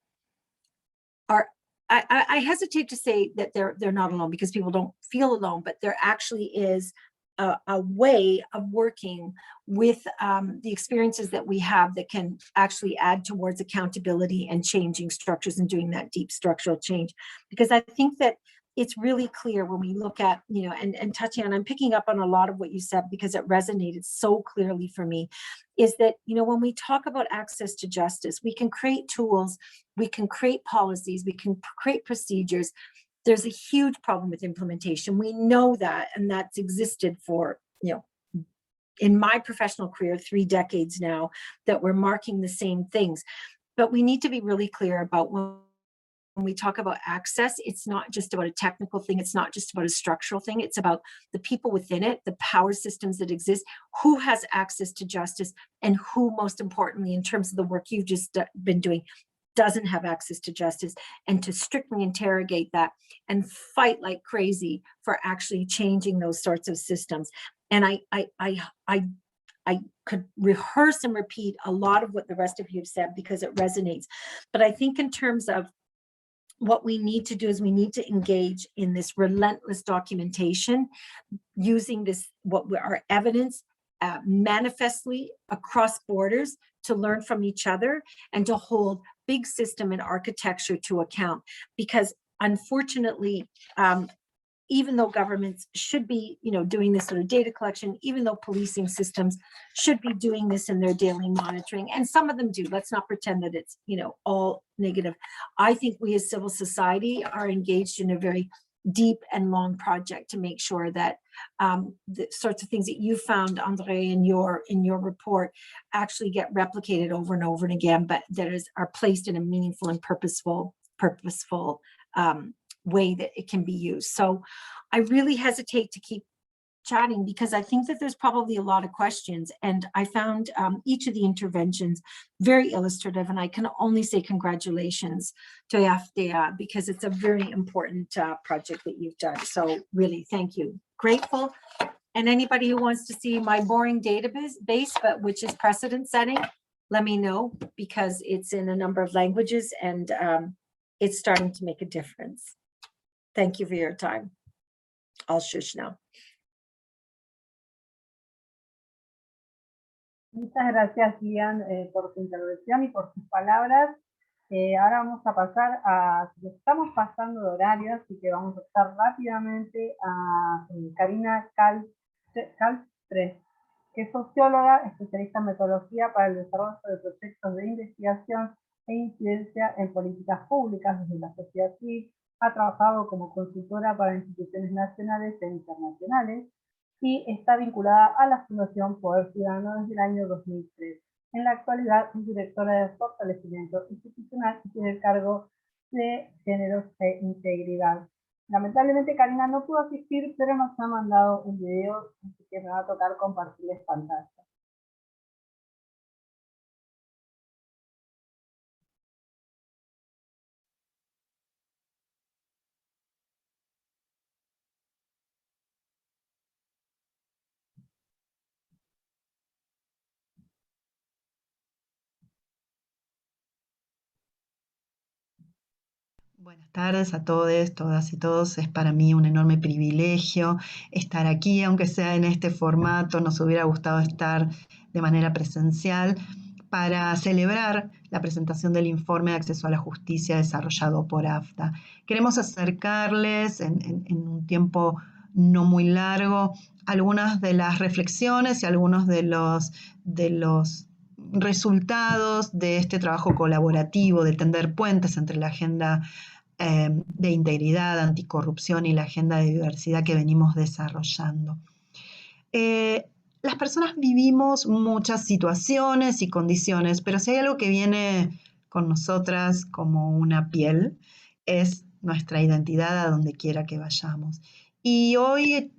Speaker 5: I hesitate to say that they're not alone, because people don't feel alone, but there actually is a way of working with the experiences that we have that can actually add towards accountability and changing structures and doing that deep structural change. Because I think that it's really clear when we look at, and Tatiana, I'm picking up on a lot of what you said because it resonated so clearly for me, is that, when we talk about access to justice, we can create tools, we can create policies, we can create procedures, there's a huge problem with implementation. We know that, and that's existed for, in my professional career, 3 decades now, that we're marking the same things. But we need to be really clear about when we talk about access, it's not just about a technical thing. It's not just about a structural thing. It's about the people within it, the power systems that exist, who has access to justice, and who, most importantly, in terms of the work you've just been doing, doesn't have access to justice, and to strictly interrogate that and fight like crazy for actually changing those sorts of systems. And I could rehearse and repeat a lot of what the rest of you have said because it resonates. But I think in terms of what we need to do is we need to engage in this relentless documentation, using this, our evidence manifestly across borders to learn from each other and to hold big system and architecture to account. Because unfortunately, even though governments should be, doing this sort of data collection, even though policing systems should be doing this in their daily monitoring, and some of them do, let's not pretend that it's, all negative. I think we as civil society are engaged in a very deep and long project to make sure that the sorts of things that you found, Andre, in your report actually get replicated over and over and again, but that are placed in a meaningful and purposeful way that it can be used. So I really hesitate to keep chatting because I think that there's probably a lot of questions, and I found each of the interventions very illustrative, and I can only say congratulations to AFDA because it's a very important project that you've done. So really, thank you. Grateful. And anybody who wants to see my boring database, but which is precedent setting, let me know, because it's in a number of languages and it's starting to make a difference. Thank you for your time. I'll shush now.
Speaker 2: Muchas gracias, Ian, por su intervención y por sus palabras. Ahora vamos a pasar a, estamos pasando de horario, así que vamos a pasar rápidamente a Karina Kalstres, que es socióloga, especialista en metodología para el desarrollo de proyectos de investigación e incidencia en políticas públicas desde la sociedad civil. Ha trabajado como consultora para instituciones nacionales e internacionales y está vinculada a la Fundación Poder Ciudadano desde el año 2003. En la actualidad es directora de fortalecimiento institucional y tiene el cargo de géneros e integridad. Lamentablemente Karina no pudo asistir, pero nos ha mandado un video, así que me va a tocar compartirles pantalla.
Speaker 6: Buenas tardes a todos, todas y todos. Es para mí un enorme privilegio estar aquí, aunque sea en este formato. Nos hubiera gustado estar de manera presencial para celebrar la presentación del informe de acceso a la justicia desarrollado por AFDA. Queremos acercarles en un tiempo no muy largo algunas de las reflexiones y algunos de los resultados de este trabajo colaborativo de tender puentes entre la agenda de integridad, anticorrupción y la agenda de diversidad que venimos desarrollando. Las personas vivimos muchas situaciones y condiciones, pero si hay algo que viene con nosotras como una piel, es nuestra identidad a donde quiera que vayamos. Y hoy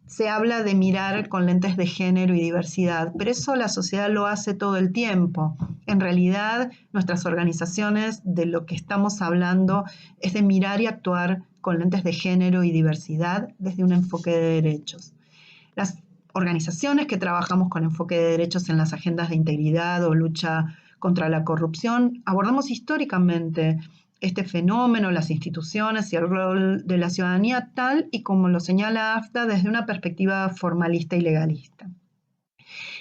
Speaker 6: se habla de mirar con lentes de género y diversidad, pero eso la sociedad lo hace todo el tiempo. En realidad, nuestras organizaciones, de lo que estamos hablando, es de mirar y actuar con lentes de género y diversidad desde un enfoque de derechos. Las organizaciones que trabajamos con enfoque de derechos en las agendas de integridad o lucha contra la corrupción, abordamos históricamente este fenómeno, las instituciones y el rol de la ciudadanía tal y como lo señala AFDA desde una perspectiva formalista y legalista.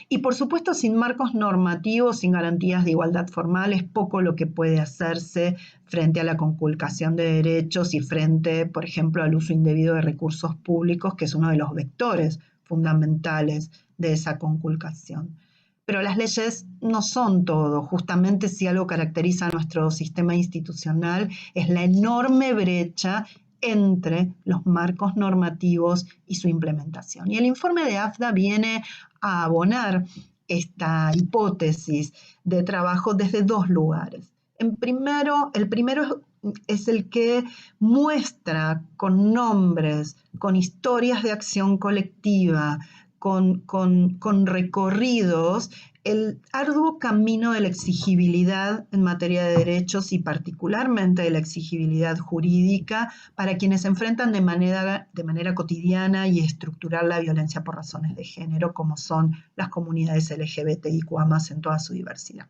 Speaker 6: Y por supuesto, sin marcos normativos, sin garantías de igualdad formal, es poco lo que puede hacerse frente a la conculcación de derechos y frente, por ejemplo, al uso indebido de recursos públicos, que es uno de los vectores fundamentales de esa conculcación. Pero las leyes no son todo. Justamente si algo caracteriza a nuestro sistema institucional es la enorme brecha entre los marcos normativos y su implementación. Y el informe de AFDA viene a abonar esta hipótesis de trabajo desde dos lugares. El primero es el que muestra con nombres, con historias de acción colectiva, con recorridos, el arduo camino de la exigibilidad en materia de derechos y particularmente de la exigibilidad jurídica para quienes se enfrentan de manera cotidiana y estructural la violencia por razones de género, como son las comunidades LGBTIQA+ en toda su diversidad.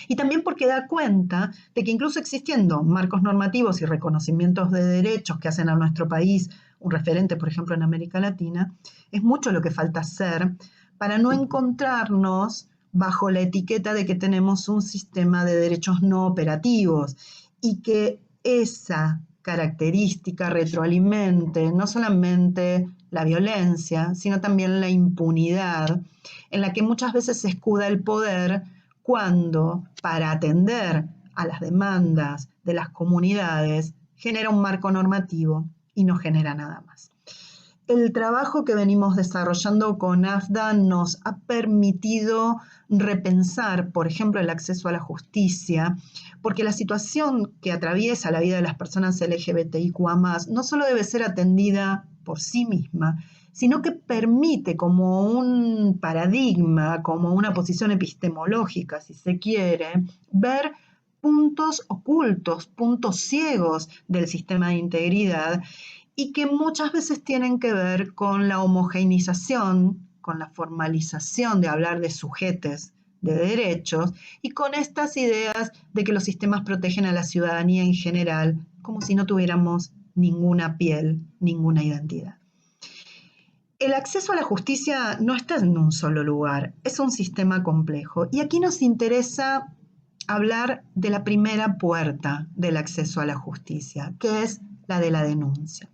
Speaker 6: Y también porque da cuenta de que incluso existiendo marcos normativos y reconocimientos de derechos que hacen a nuestro país un referente, por ejemplo, en América Latina, es mucho lo que falta hacer para no encontrarnos bajo la etiqueta de que tenemos un sistema de derechos no operativos y que esa característica retroalimente no solamente la violencia, sino también la impunidad, en la que muchas veces se escuda el poder cuando, para atender a las demandas de las comunidades, genera un marco normativo y no genera nada más. El trabajo que venimos desarrollando con AFDA nos ha permitido repensar, por ejemplo, el acceso a la justicia, porque la situación que atraviesa la vida de las personas LGBTIQA+ no solo debe ser atendida por sí misma, sino que permite como un paradigma, como una posición epistemológica, si se quiere, ver puntos ocultos, puntos ciegos del sistema de integridad y que muchas veces tienen que ver con la homogeneización, con la formalización de hablar de sujetos de derechos y con estas ideas de que los sistemas protegen a la ciudadanía en general como si no tuviéramos ninguna piel, ninguna identidad. El acceso a la justicia no está en un solo lugar, es un sistema complejo. Y aquí nos interesa hablar de la primera puerta del acceso a la justicia, que es la de la denuncia.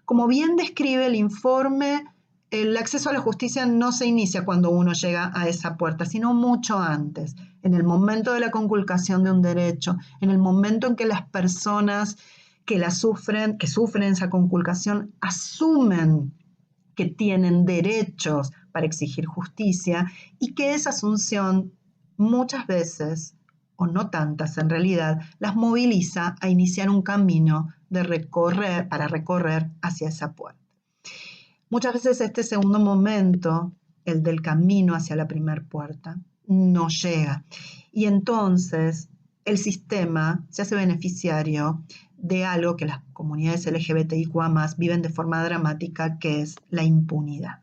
Speaker 6: Como bien describe el informe, el acceso a la justicia no se inicia cuando uno llega a esa puerta, sino mucho antes, en el momento de la conculcación de un derecho, en el momento en que las personas que sufren esa conculcación asumen que tienen derechos para exigir justicia y que esa asunción muchas veces, o no tantas en realidad, las moviliza a iniciar un camino para recorrer hacia esa puerta. Muchas veces este segundo momento, el del camino hacia la primera puerta, no llega. Y entonces el sistema se hace beneficiario de algo que las comunidades LGBTIQA+ viven de forma dramática, que es la impunidad.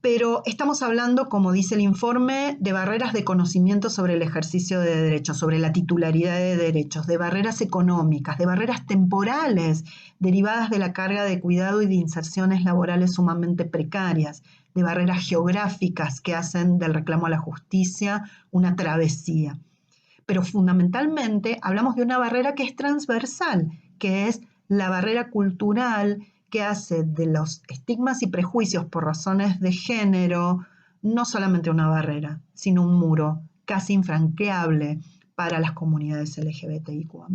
Speaker 6: Pero estamos hablando, como dice el informe, de barreras de conocimiento sobre el ejercicio de derechos, sobre la titularidad de derechos, de barreras económicas, de barreras temporales derivadas de la carga de cuidado y de inserciones laborales sumamente precarias, de barreras geográficas que hacen del reclamo a la justicia una travesía. Pero fundamentalmente hablamos de una barrera que es transversal, que es la barrera cultural que hace de los estigmas y prejuicios por razones de género no solamente una barrera, sino un muro casi infranqueable para las comunidades LGBTIQA+.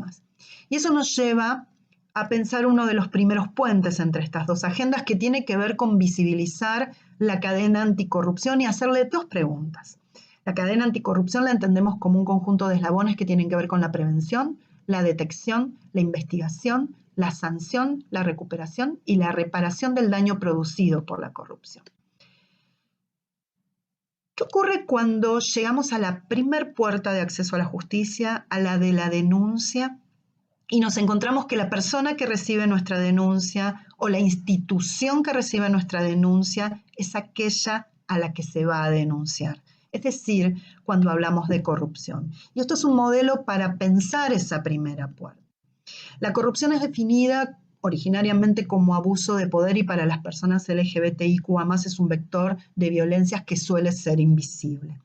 Speaker 6: Y eso nos lleva a pensar uno de los primeros puentes entre estas dos agendas, que tiene que ver con visibilizar la cadena anticorrupción y hacerle dos preguntas. La cadena anticorrupción la entendemos como un conjunto de eslabones que tienen que ver con la prevención, la detección, la investigación, la sanción, la recuperación y la reparación del daño producido por la corrupción. ¿Qué ocurre cuando llegamos a la primer puerta de acceso a la justicia, a la de la denuncia, y nos encontramos que la persona que recibe nuestra denuncia o la institución que recibe nuestra denuncia es aquella a la que se va a denunciar? Es decir, cuando hablamos de corrupción. Y esto es un modelo para pensar esa primera puerta. La corrupción es definida originariamente como abuso de poder y para las personas LGBTIQA+ es un vector de violencias que suele ser invisible.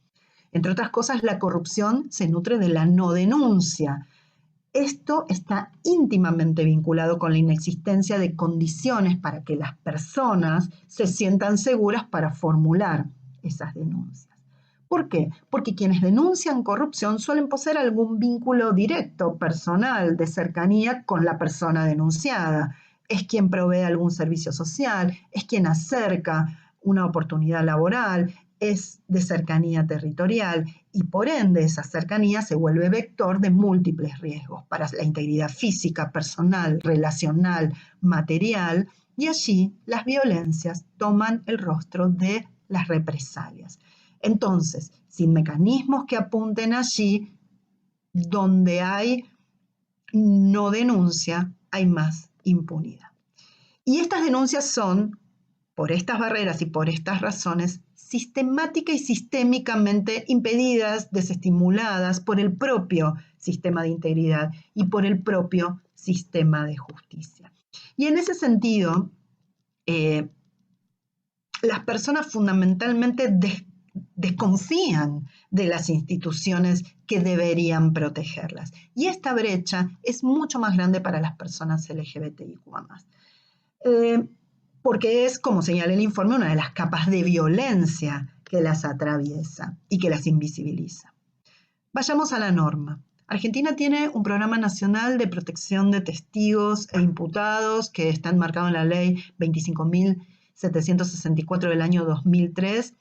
Speaker 6: Entre otras cosas, la corrupción se nutre de la no denuncia. Esto está íntimamente vinculado con la inexistencia de condiciones para que las personas se sientan seguras para formular esas denuncias. ¿Por qué? Porque quienes denuncian corrupción suelen poseer algún vínculo directo, personal, de cercanía con la persona denunciada. Es quien provee algún servicio social, es quien acerca una oportunidad laboral, es de cercanía territorial y por ende esa cercanía se vuelve vector de múltiples riesgos para la integridad física, personal, relacional, material, y allí las violencias toman el rostro de las represalias. Entonces, sin mecanismos que apunten allí, donde hay no denuncia, hay más impunidad. Y estas denuncias son, por estas barreras y por estas razones, sistemática y sistémicamente impedidas, desestimuladas por el propio sistema de integridad y por el propio sistema de justicia. Y en ese sentido, las personas fundamentalmente desconfían de las instituciones que deberían protegerlas. Y esta brecha es mucho más grande para las personas LGBTIQ+. Porque es, como señala el informe, una de las capas de violencia que las atraviesa y que las invisibiliza. Vayamos a la norma. Argentina tiene un programa nacional de protección de testigos e imputados que está enmarcado en la ley 25.764 del año 2003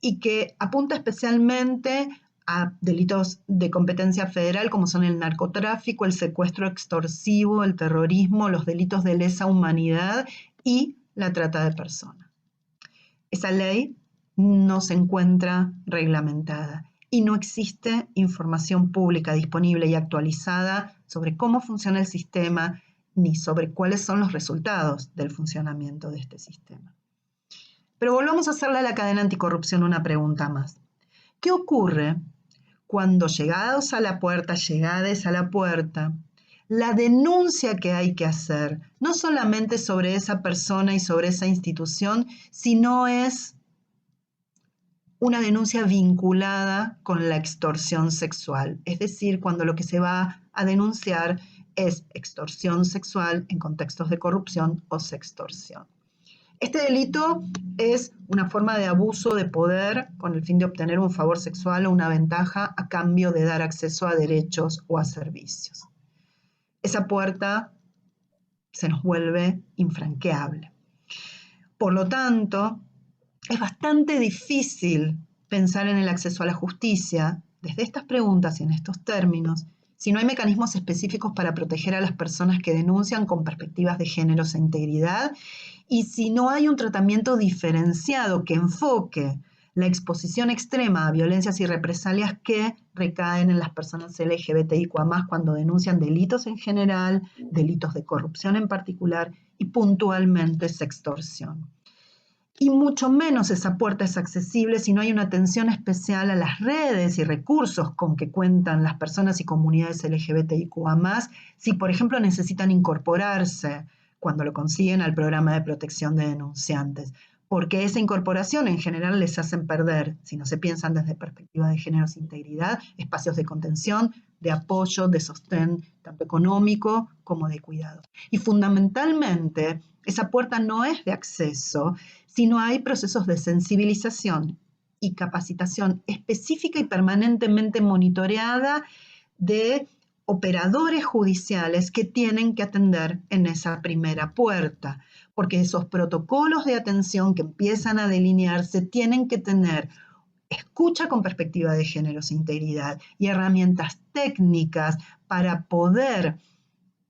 Speaker 6: y que apunta especialmente a delitos de competencia federal como son el narcotráfico, el secuestro extorsivo, el terrorismo, los delitos de lesa humanidad y la trata de personas. Esa ley no se encuentra reglamentada y no existe información pública disponible y actualizada sobre cómo funciona el sistema ni sobre cuáles son los resultados del funcionamiento de este sistema. Pero volvamos a hacerle a la cadena anticorrupción una pregunta más. ¿Qué ocurre cuando llegades a la puerta, la denuncia que hay que hacer, no solamente sobre esa persona y sobre esa institución, sino es una denuncia vinculada con la extorsión sexual? Es decir, cuando lo que se va a denunciar es extorsión sexual en contextos de corrupción o sextorsión. Este delito es una forma de abuso de poder con el fin de obtener un favor sexual o una ventaja a cambio de dar acceso a derechos o a servicios. Esa puerta se nos vuelve infranqueable. Por lo tanto, es bastante difícil pensar en el acceso a la justicia desde estas preguntas y en estos términos si no hay mecanismos específicos para proteger a las personas que denuncian con perspectivas de género e integridad y si no hay un tratamiento diferenciado que enfoque la exposición extrema a violencias y represalias que recaen en las personas LGBTIQ+ cuando denuncian delitos en general, delitos de corrupción en particular y puntualmente sextorsión. Y mucho menos esa puerta es accesible si no hay una atención especial a las redes y recursos con que cuentan las personas y comunidades LGBTIQ+, si por ejemplo necesitan incorporarse cuando lo consiguen al programa de protección de denunciantes, porque esa incorporación en general les hacen perder, si no se piensan desde perspectiva de género e integridad, espacios de contención, de apoyo, de sostén, tanto económico como de cuidado. Y fundamentalmente, esa puerta no es de acceso, sino hay procesos de sensibilización y capacitación específica y permanentemente monitoreada de operadores judiciales que tienen que atender en esa primera puerta, porque esos protocolos de atención que empiezan a delinearse tienen que tener escucha con perspectiva de género e integridad y herramientas técnicas para poder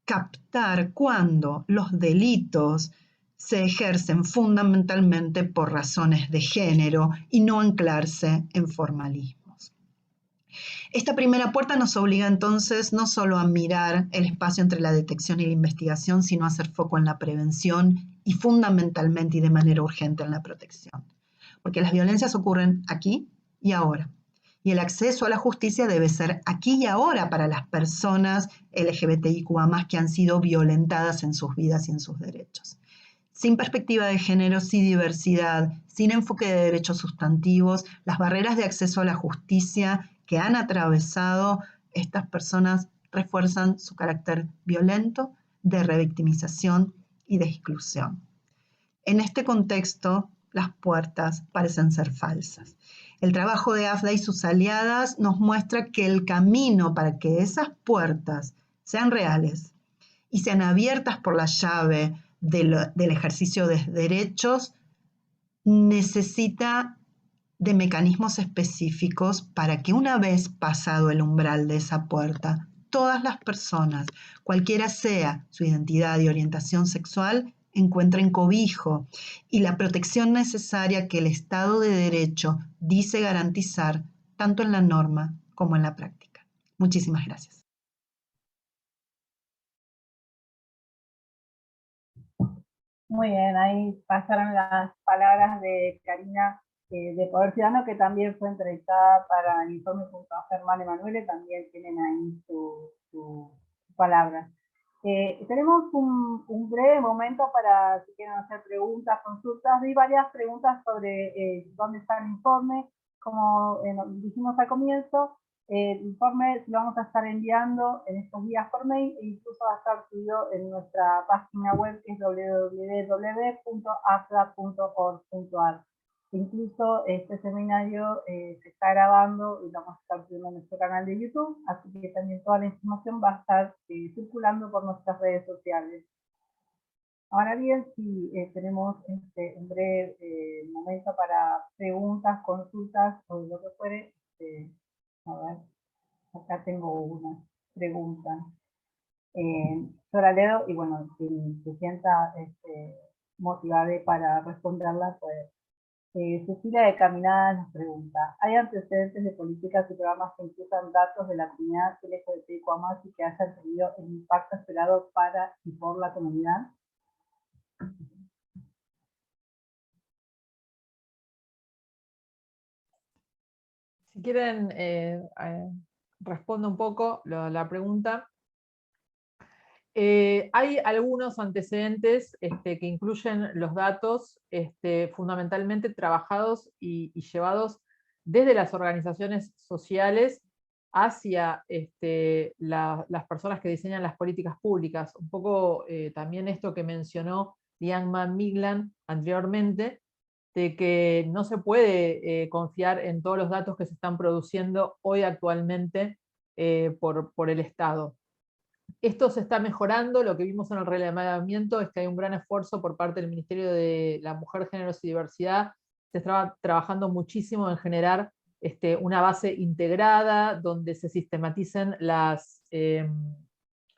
Speaker 6: captar cuando los delitos se ejercen fundamentalmente por razones de género y no anclarse en formalismos. Esta primera puerta nos obliga entonces no solo a mirar el espacio entre la detección y la investigación, sino a hacer foco en la prevención y fundamentalmente y de manera urgente en la protección. Porque las violencias ocurren aquí y ahora. Y el acceso a la justicia debe ser aquí y ahora para las personas LGBTIQ+ que han sido violentadas en sus vidas y en sus derechos. Sin perspectiva de género, sin diversidad, sin enfoque de derechos sustantivos, las barreras de acceso a la justicia que han atravesado estas personas refuerzan su carácter violento, de revictimización y de exclusión. En este contexto, las puertas parecen ser falsas. El trabajo de AFDA y sus aliadas nos muestra que el camino para que esas puertas sean reales y sean abiertas por la llave del ejercicio de derechos necesita de mecanismos específicos para que una vez pasado el umbral de esa puerta, todas las personas, cualquiera sea su identidad y orientación sexual, encuentren cobijo y la protección necesaria que el Estado de Derecho dice garantizar tanto en la norma como en la práctica. Muchísimas gracias.
Speaker 2: Muy bien, ahí pasaron las palabras de Karina de Poder Ciudadano, que también fue entrevistada para el informe junto a Germán Emanuele, también tienen ahí su palabra. Tenemos un breve momento para si quieren hacer preguntas, consultas. Vi varias preguntas sobre dónde está el informe. Como dijimos al comienzo, el informe lo vamos a estar enviando en estos días por mail e incluso va a estar subido en nuestra página web, que es www.afda.org.ar. Incluso este seminario se está grabando y lo vamos a estar subiendo en nuestro canal de YouTube, así que también toda la información va a estar circulando por nuestras redes sociales. Ahora bien, si tenemos un breve momento para preguntas, consultas o lo que fuere. A ver, acá tengo una pregunta. Yo la leo y bueno, si se sienta motivada para responderla, pues. Cecilia de Caminadas nos pregunta, ¿hay antecedentes de políticas y programas que incluyan datos de la comunidad LGBTIQ+ y que hayan tenido el impacto esperado para y por la comunidad?
Speaker 1: Si quieren, respondo un poco la pregunta. Hay algunos antecedentes que incluyen los datos fundamentalmente trabajados y llevados desde las organizaciones sociales hacia las personas que diseñan las políticas públicas. Un poco también esto que mencionó Liang Miglan anteriormente, de que no se puede confiar en todos los datos que se están produciendo hoy actualmente por el Estado. Esto se está mejorando, lo que vimos en el relevamiento es que hay un gran esfuerzo por parte del Ministerio de la Mujer, Géneros y Diversidad. Se está trabajando muchísimo en generar una base integrada donde se sistematicen las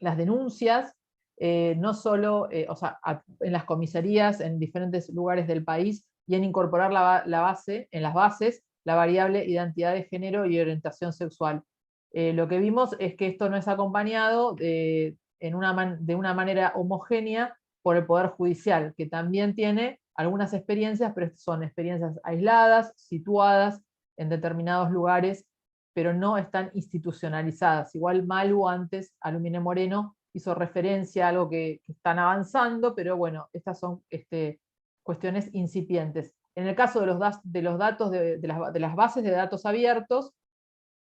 Speaker 1: denuncias, no solo en las comisarías, en diferentes lugares del país, y en incorporar en las bases la variable identidad de género y orientación sexual. Lo que vimos es que esto no es acompañado de una manera homogénea por el Poder Judicial, que también tiene algunas experiencias, pero son experiencias aisladas, situadas en determinados lugares, pero no están institucionalizadas. Igual Malu antes, Alumine Moreno, hizo referencia a algo que están avanzando, pero bueno, estas son cuestiones incipientes. En el caso de los datos de las bases de datos abiertos,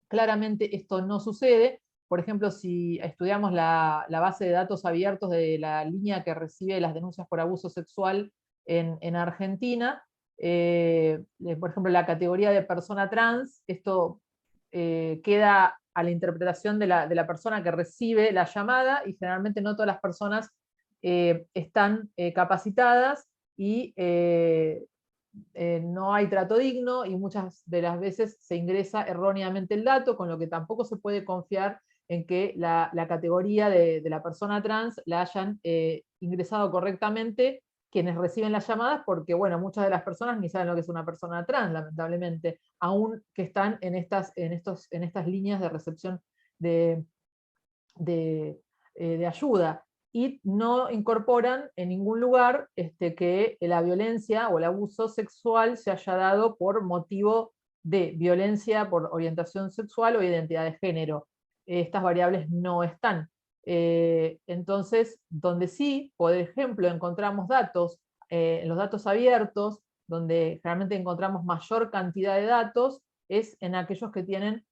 Speaker 1: claramente esto no sucede. Por ejemplo, si estudiamos la base de datos abiertos de la línea que recibe las denuncias por abuso sexual en Argentina, por ejemplo, la categoría de persona trans, esto queda a la interpretación de la persona que recibe la llamada, y generalmente no todas las personas están capacitadas, y no hay trato digno, y muchas de las veces se ingresa erróneamente el dato, con lo que tampoco se puede confiar en que la categoría de la persona trans la hayan ingresado correctamente quienes reciben las llamadas, porque bueno, muchas de las personas ni saben lo que es una persona trans, lamentablemente, aún que están en estas líneas de recepción de ayuda, y no incorporan en ningún lugar que la violencia o el abuso sexual se haya dado por motivo de violencia por orientación sexual o identidad de género. Estas variables no están. Entonces, donde sí, por ejemplo, encontramos datos, en los datos abiertos, donde generalmente encontramos mayor cantidad de datos, es en aquellos que tienen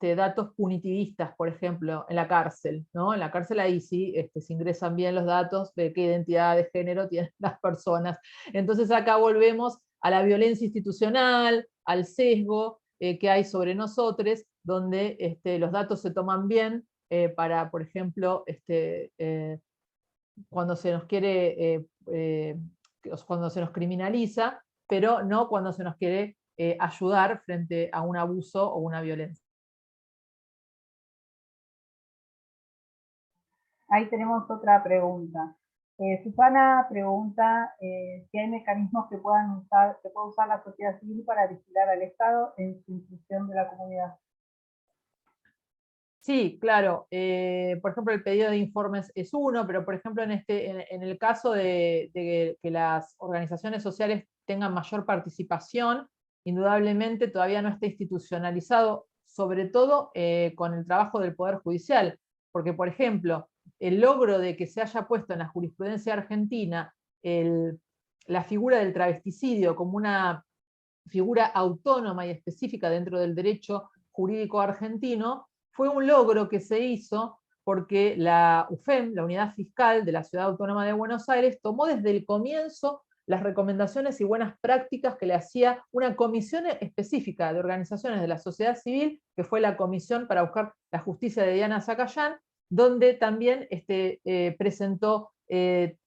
Speaker 1: datos punitivistas, por ejemplo, en la cárcel, ¿no? En la cárcel ahí sí se ingresan bien los datos de qué identidad de género tienen las personas. Entonces acá volvemos a la violencia institucional, al sesgo que hay sobre nosotros, donde los datos se toman bien para, por ejemplo, cuando se nos quiere, cuando se nos criminaliza, pero no cuando se nos quiere ayudar frente a un abuso o una violencia.
Speaker 2: Ahí tenemos otra pregunta. Susana pregunta si hay mecanismos que pueda usar la sociedad civil para vigilar al Estado en su inclusión de la comunidad.
Speaker 1: Sí, claro. Por ejemplo, el pedido de informes es uno, pero por ejemplo en el caso de que las organizaciones sociales tengan mayor participación, indudablemente todavía no está institucionalizado, sobre todo con el trabajo del Poder Judicial, porque por ejemplo, el logro de que se haya puesto en la jurisprudencia argentina la figura del travesticidio como una figura autónoma y específica dentro del derecho jurídico argentino, fue un logro que se hizo porque la UFEM, la Unidad Fiscal de la Ciudad Autónoma de Buenos Aires, tomó desde el comienzo las recomendaciones y buenas prácticas que le hacía una comisión específica de organizaciones de la sociedad civil, que fue la Comisión para Buscar la Justicia de Diana Zacayán, donde también presentó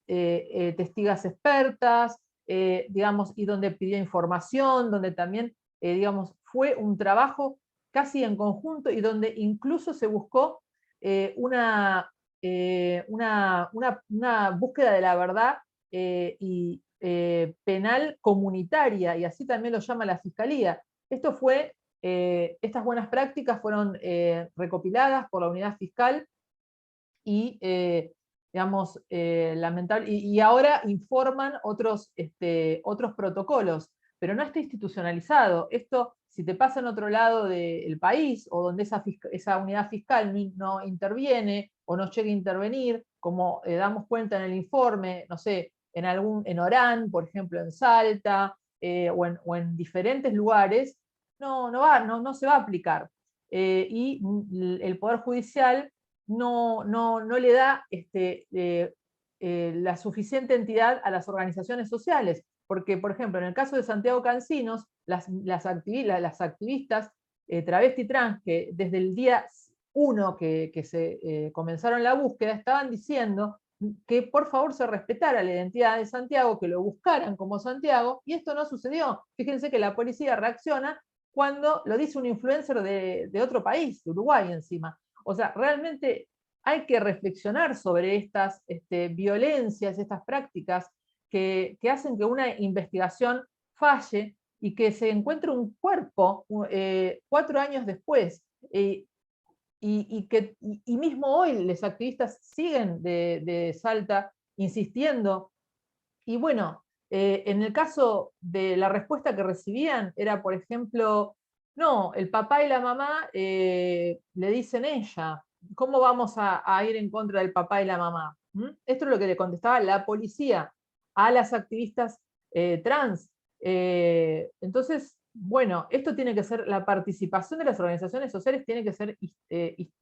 Speaker 1: testigas expertas, digamos, y donde pidió información, donde también, digamos, fue un trabajo casi en conjunto y donde incluso se buscó una búsqueda de la verdad y penal comunitaria, y así también lo llama la Fiscalía. Estas buenas prácticas fueron recopiladas por la Unidad Fiscal y digamos, lamentable, y ahora informan otros protocolos, pero no está institucionalizado. Esto, si te pasa en otro lado del país, o donde esa unidad fiscal no interviene, o no llega a intervenir, como damos cuenta en el informe, no sé, en Orán, por ejemplo, en Salta, o en diferentes lugares, no se va a aplicar. Y el Poder Judicial no le da la suficiente entidad a las organizaciones sociales, porque, por ejemplo, en el caso de Santiago Cancinos, las activistas travesti trans, que desde el día 1 que se comenzaron la búsqueda, estaban diciendo que por favor se respetara la identidad de Santiago, que lo buscaran como Santiago, y esto no sucedió. Fíjense que la policía reacciona cuando lo dice un influencer de otro país, de Uruguay encima. O sea, realmente hay que reflexionar sobre estas violencias, estas prácticas que hacen que una investigación falle y que se encuentre un cuerpo 4 años después. Y mismo hoy los activistas siguen de Salta insistiendo. Y bueno, en el caso de la respuesta que recibían era, por ejemplo, no, el papá y la mamá le dicen ella, ¿cómo vamos a ir en contra del papá y la mamá? Esto es lo que le contestaba la policía a las activistas trans. Entonces, bueno, esto tiene que ser, la participación de las organizaciones sociales tiene que ser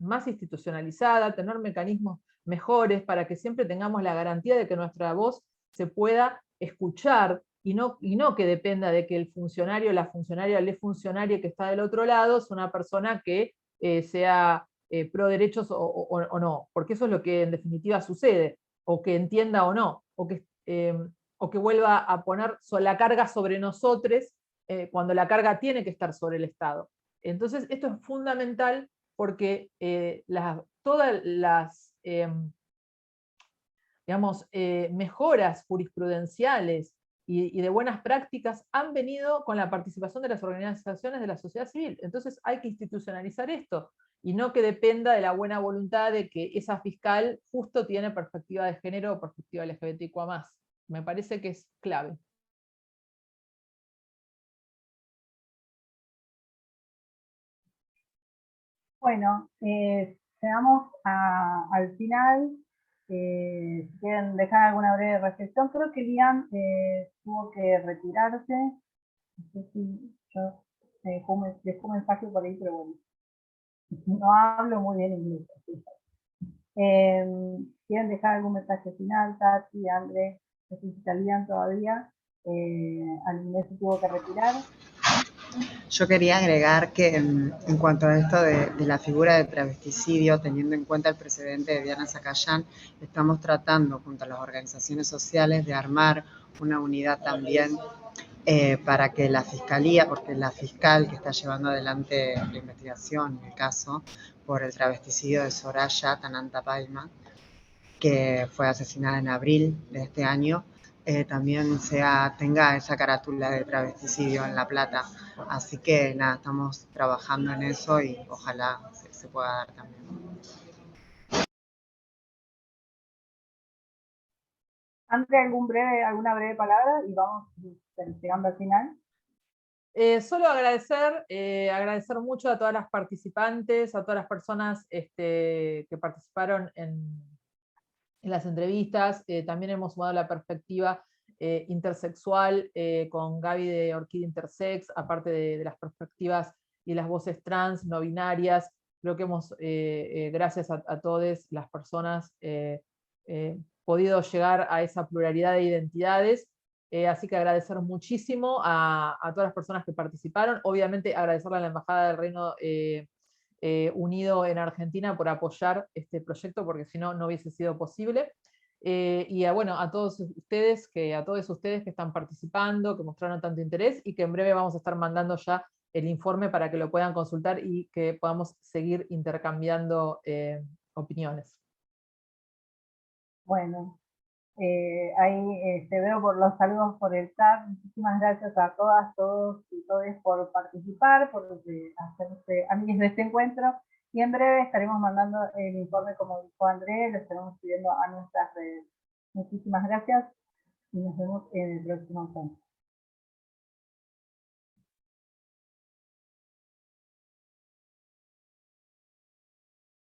Speaker 1: más institucionalizada, tener mecanismos mejores para que siempre tengamos la garantía de que nuestra voz se pueda escuchar y no que dependa de que el funcionario, la funcionaria, el funcionario que está del otro lado es una persona que sea pro derechos o no, porque eso es lo que en definitiva sucede, o que entienda o no, o que vuelva a poner la carga sobre nosotros cuando la carga tiene que estar sobre el Estado. Entonces esto es fundamental porque todas las digamos, mejoras jurisprudenciales y de buenas prácticas han venido con la participación de las organizaciones de la sociedad civil. Entonces hay que institucionalizar esto y no que dependa de la buena voluntad de que esa fiscal justo tiene perspectiva de género o perspectiva LGBTIQ+. Me parece que es clave.
Speaker 2: Bueno, llegamos al final. Si quieren dejar alguna breve reflexión, creo que Liam tuvo que retirarse. No sé si yo dejó un mensaje por ahí, pero bueno, no hablo muy bien inglés. ¿Quieren dejar algún mensaje final, Tati, André? No sé si está Liam todavía. Al inglés se tuvo que retirar.
Speaker 4: Yo quería agregar que en cuanto a esto de la figura de travesticidio, teniendo en cuenta el precedente de Diana Zacayán, estamos tratando junto a las organizaciones sociales de armar una unidad también para que la fiscalía, porque la fiscal que está llevando adelante la investigación en el caso por el travesticidio de Soraya Tanantapaima, que fue asesinada en abril de este año, también tenga esa carátula de travesticidio en La Plata. Así que nada, estamos trabajando en eso y ojalá se pueda dar también.
Speaker 2: Andrea, alguna breve palabra y vamos llegando al final.
Speaker 1: Solo agradecer mucho a todas las participantes, a todas las personas que participaron en las entrevistas. También hemos sumado la perspectiva intersexual con Gaby de Orquídea Intersex, aparte de las perspectivas y las voces trans, no binarias. Creo que hemos, gracias a todas las personas, podido llegar a esa pluralidad de identidades. Así que agradecer muchísimo a todas las personas que participaron. Obviamente agradecerle a la Embajada del Reino Unido en Argentina por apoyar este proyecto, porque si no, no hubiese sido posible. Y bueno, a todos ustedes que están participando, que mostraron tanto interés, y que en breve vamos a estar mandando ya el informe para que lo puedan consultar y que podamos seguir intercambiando opiniones.
Speaker 2: Bueno, ahí te veo por los saludos por el chat. Muchísimas gracias a todas, todos y todes por participar, por hacerse amigos de este encuentro. Y en breve estaremos mandando el informe, como dijo Andrés, lo estaremos subiendo a nuestras redes. Muchísimas gracias y nos vemos en el próximo encuentro.